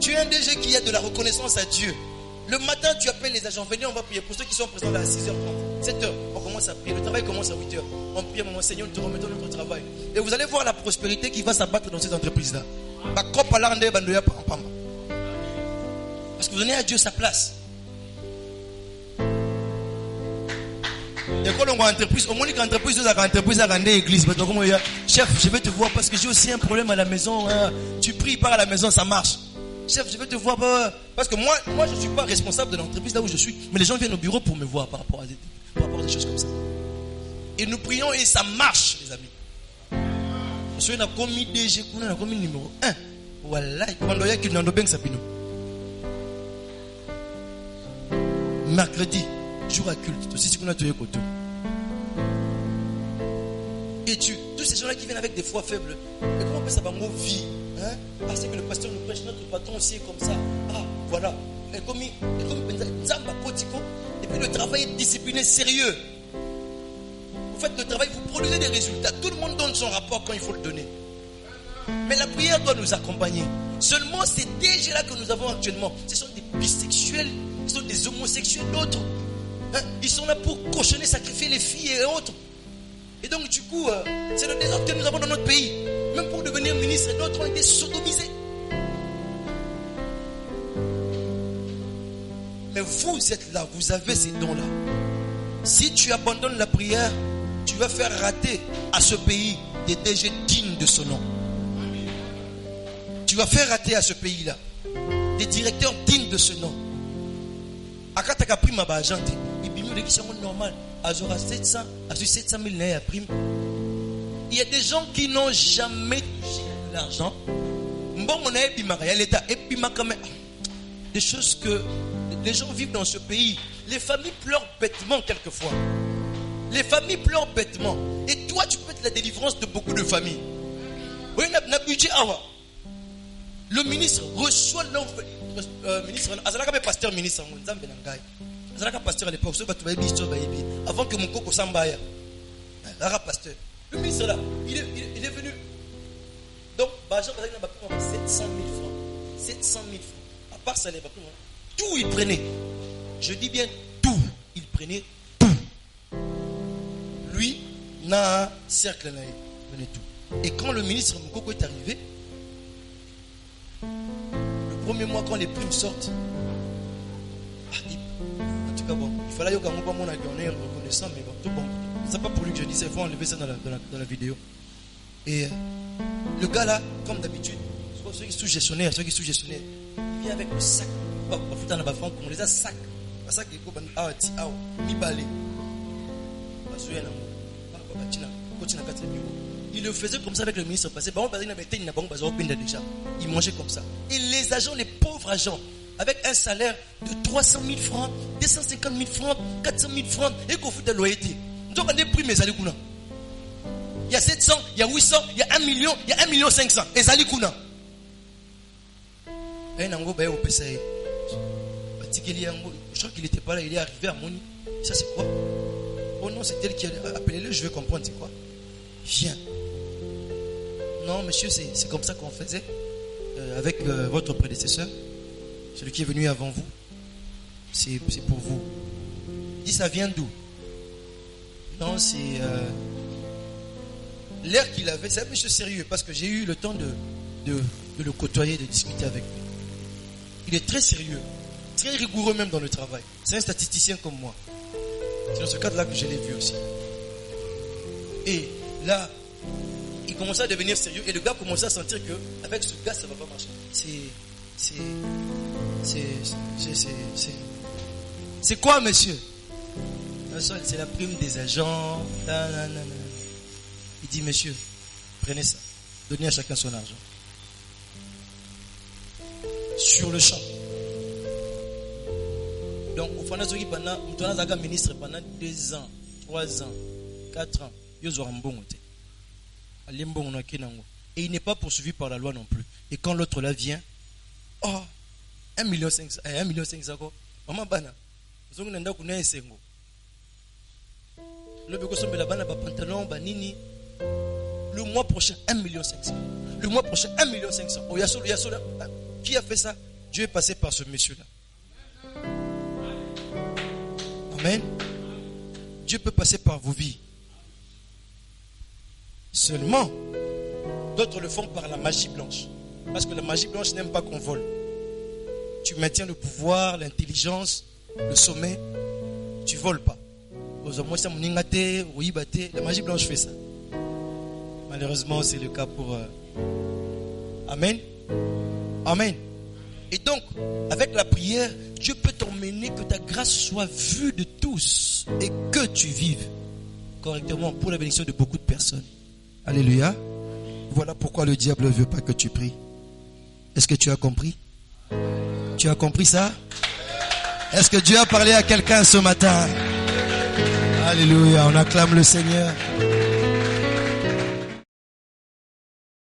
Tu es un DG qui a de la reconnaissance à Dieu. Le matin, tu appelles les agents, venez, on va prier. Pour ceux qui sont présents là à 6h30, 7h, on commence à prier. Le travail commence à 8h. On prie, mon Seigneur, nous te remettons notre travail. Et vous allez voir la prospérité qui va s'abattre dans ces entreprises-là. Parce que vous donnez à Dieu sa place. Et quand on voit entreprise, au moins l'entreprise, église. Chef, je vais te voir parce que j'ai aussi un problème à la maison. Tu pries, pars à la maison, ça marche. Chef, je vais te voir parce que moi je ne suis pas responsable de l'entreprise là où je suis. Mais les gens viennent au bureau pour me voir par rapport à des choses comme ça. Et nous prions et ça marche, les amis. Je suis dans commis DG, dans commis numéro 1. Voilà, mercredi, jour à culte. Aussi, si on a tué côté. Et tous ces gens-là qui viennent avec des foi faibles, et comment on peut savoir mot vie? Parce que le pasteur nous prêche, notre patron aussi est comme ça. Ah, voilà. Et puis le travail est discipliné, sérieux. Vous faites le travail, vous produisez des résultats. Tout le monde donne son rapport quand il faut le donner. Mais la prière doit nous accompagner. Seulement ces DG-là que nous avons actuellement, ce sont des bisexuels, ce sont des homosexuels, d'autres. Ils sont là pour cochonner, sacrifier les filles et autres. Et donc du coup, c'est le désordre que nous avons dans notre pays. Même pour devenir ministre, d'autres ont été sodomisés. Mais vous êtes là, vous avez ces dons-là. Si tu abandonnes la prière, tu vas faire rater à ce pays des DG dignes de ce nom. Tu vas faire rater à ce pays-là des directeurs dignes de ce nom. Akataka prime à agente, et puis nous qui normal, à 700, à 700 000 à prime. Il y a des gens qui n'ont jamais touché l'argent. Bon, on a des choses que les gens vivent dans ce pays. Les familles pleurent bêtement quelquefois. Les familles pleurent bêtement. Et toi, tu peux être la délivrance de beaucoup de familles. Oui, le ministre reçoit l'enfant. Ministre, pasteur ministre, pasteur à l'époque, avant que mon coco s'embaille. Pasteur. Le ministre là, il est venu. Donc, 700 000 francs. 700 000 francs. À part ça, tout il prenait. Je dis bien tout. Il prenait tout. Lui, n'a un cercle là, il prenait tout. Et quand le ministre Moukoko est arrivé, le premier mois, quand les primes sortent, en tout cas, bon, il fallait que mon avis, on est reconnaissant, mais bon, tout bon. C'est pas pour lui que je dis, il faut enlever ça dans la vidéo. Et le gars là, comme d'habitude, ceux qui sont sous-gestionnaires, il vient avec le sac. On les a sac. Un sac qui est mi-balé. Il le faisait comme ça avec le ministre passé. Il mangeait comme ça. Et les agents, les pauvres agents, avec un salaire de 300 000 francs, 250 000 francs, 400 000 francs, et qu'on fout de loyauté. Donc on est pris mes alikuna. Il y a 700, il y a 800, il y a 1 million, il y a 1 million 500. Et alikuna. Et nango baye au PCA. Je crois qu'il n'était pas là, il est arrivé à Moni. Ça c'est quoi? Oh non, c'est elle qui a appelé-le, je vais comprendre, c'est quoi? Viens. Non, monsieur, c'est comme ça qu'on faisait avec votre prédécesseur, celui qui est venu avant vous. C'est pour vous. Il dit, ça vient d'où? Non, c'est l'air qu'il avait. C'est un monsieur sérieux parce que j'ai eu le temps de le côtoyer, de discuter avec lui. Il est très sérieux, très rigoureux même dans le travail. C'est un statisticien comme moi. C'est dans ce cadre-là que je l'ai vu aussi. Et là, il commençait à devenir sérieux et le gars commençait à sentir que avec ce gars, ça ne va pas marcher. C'est quoi, monsieur? C'est la prime des agents. Il dit, monsieur, prenez ça. Donnez à chacun son argent. Sur le champ. Donc, au Fanazoki, pendant ministre, pendant 2 ans, 3 ans, 4 ans, et il n'est pas poursuivi par la loi non plus. Et quand l'autre là vient, 1 million 500, 1 million 500, maman bana, le mois prochain 1 million 500. Le mois prochain 1 million 500. Qui a fait ça? Dieu est passé par ce monsieur-là. Amen. Dieu peut passer par vos vies. Seulement, d'autres le font par la magie blanche. Parce que la magie blanche n'aime pas qu'on vole. Tu maintiens le pouvoir, l'intelligence, le sommet. Tu voles pas. La magie blanche fait ça. Malheureusement, c'est le cas pour... Amen. Amen. Et donc, avec la prière, Dieu peut t'emmener que ta grâce soit vue de tous et que tu vives correctement pour la bénédiction de beaucoup de personnes. Alléluia. Voilà pourquoi le diable ne veut pas que tu pries. Est-ce que tu as compris? Tu as compris ça? Est-ce que Dieu a parlé à quelqu'un ce matin? Alléluia, on acclame le Seigneur.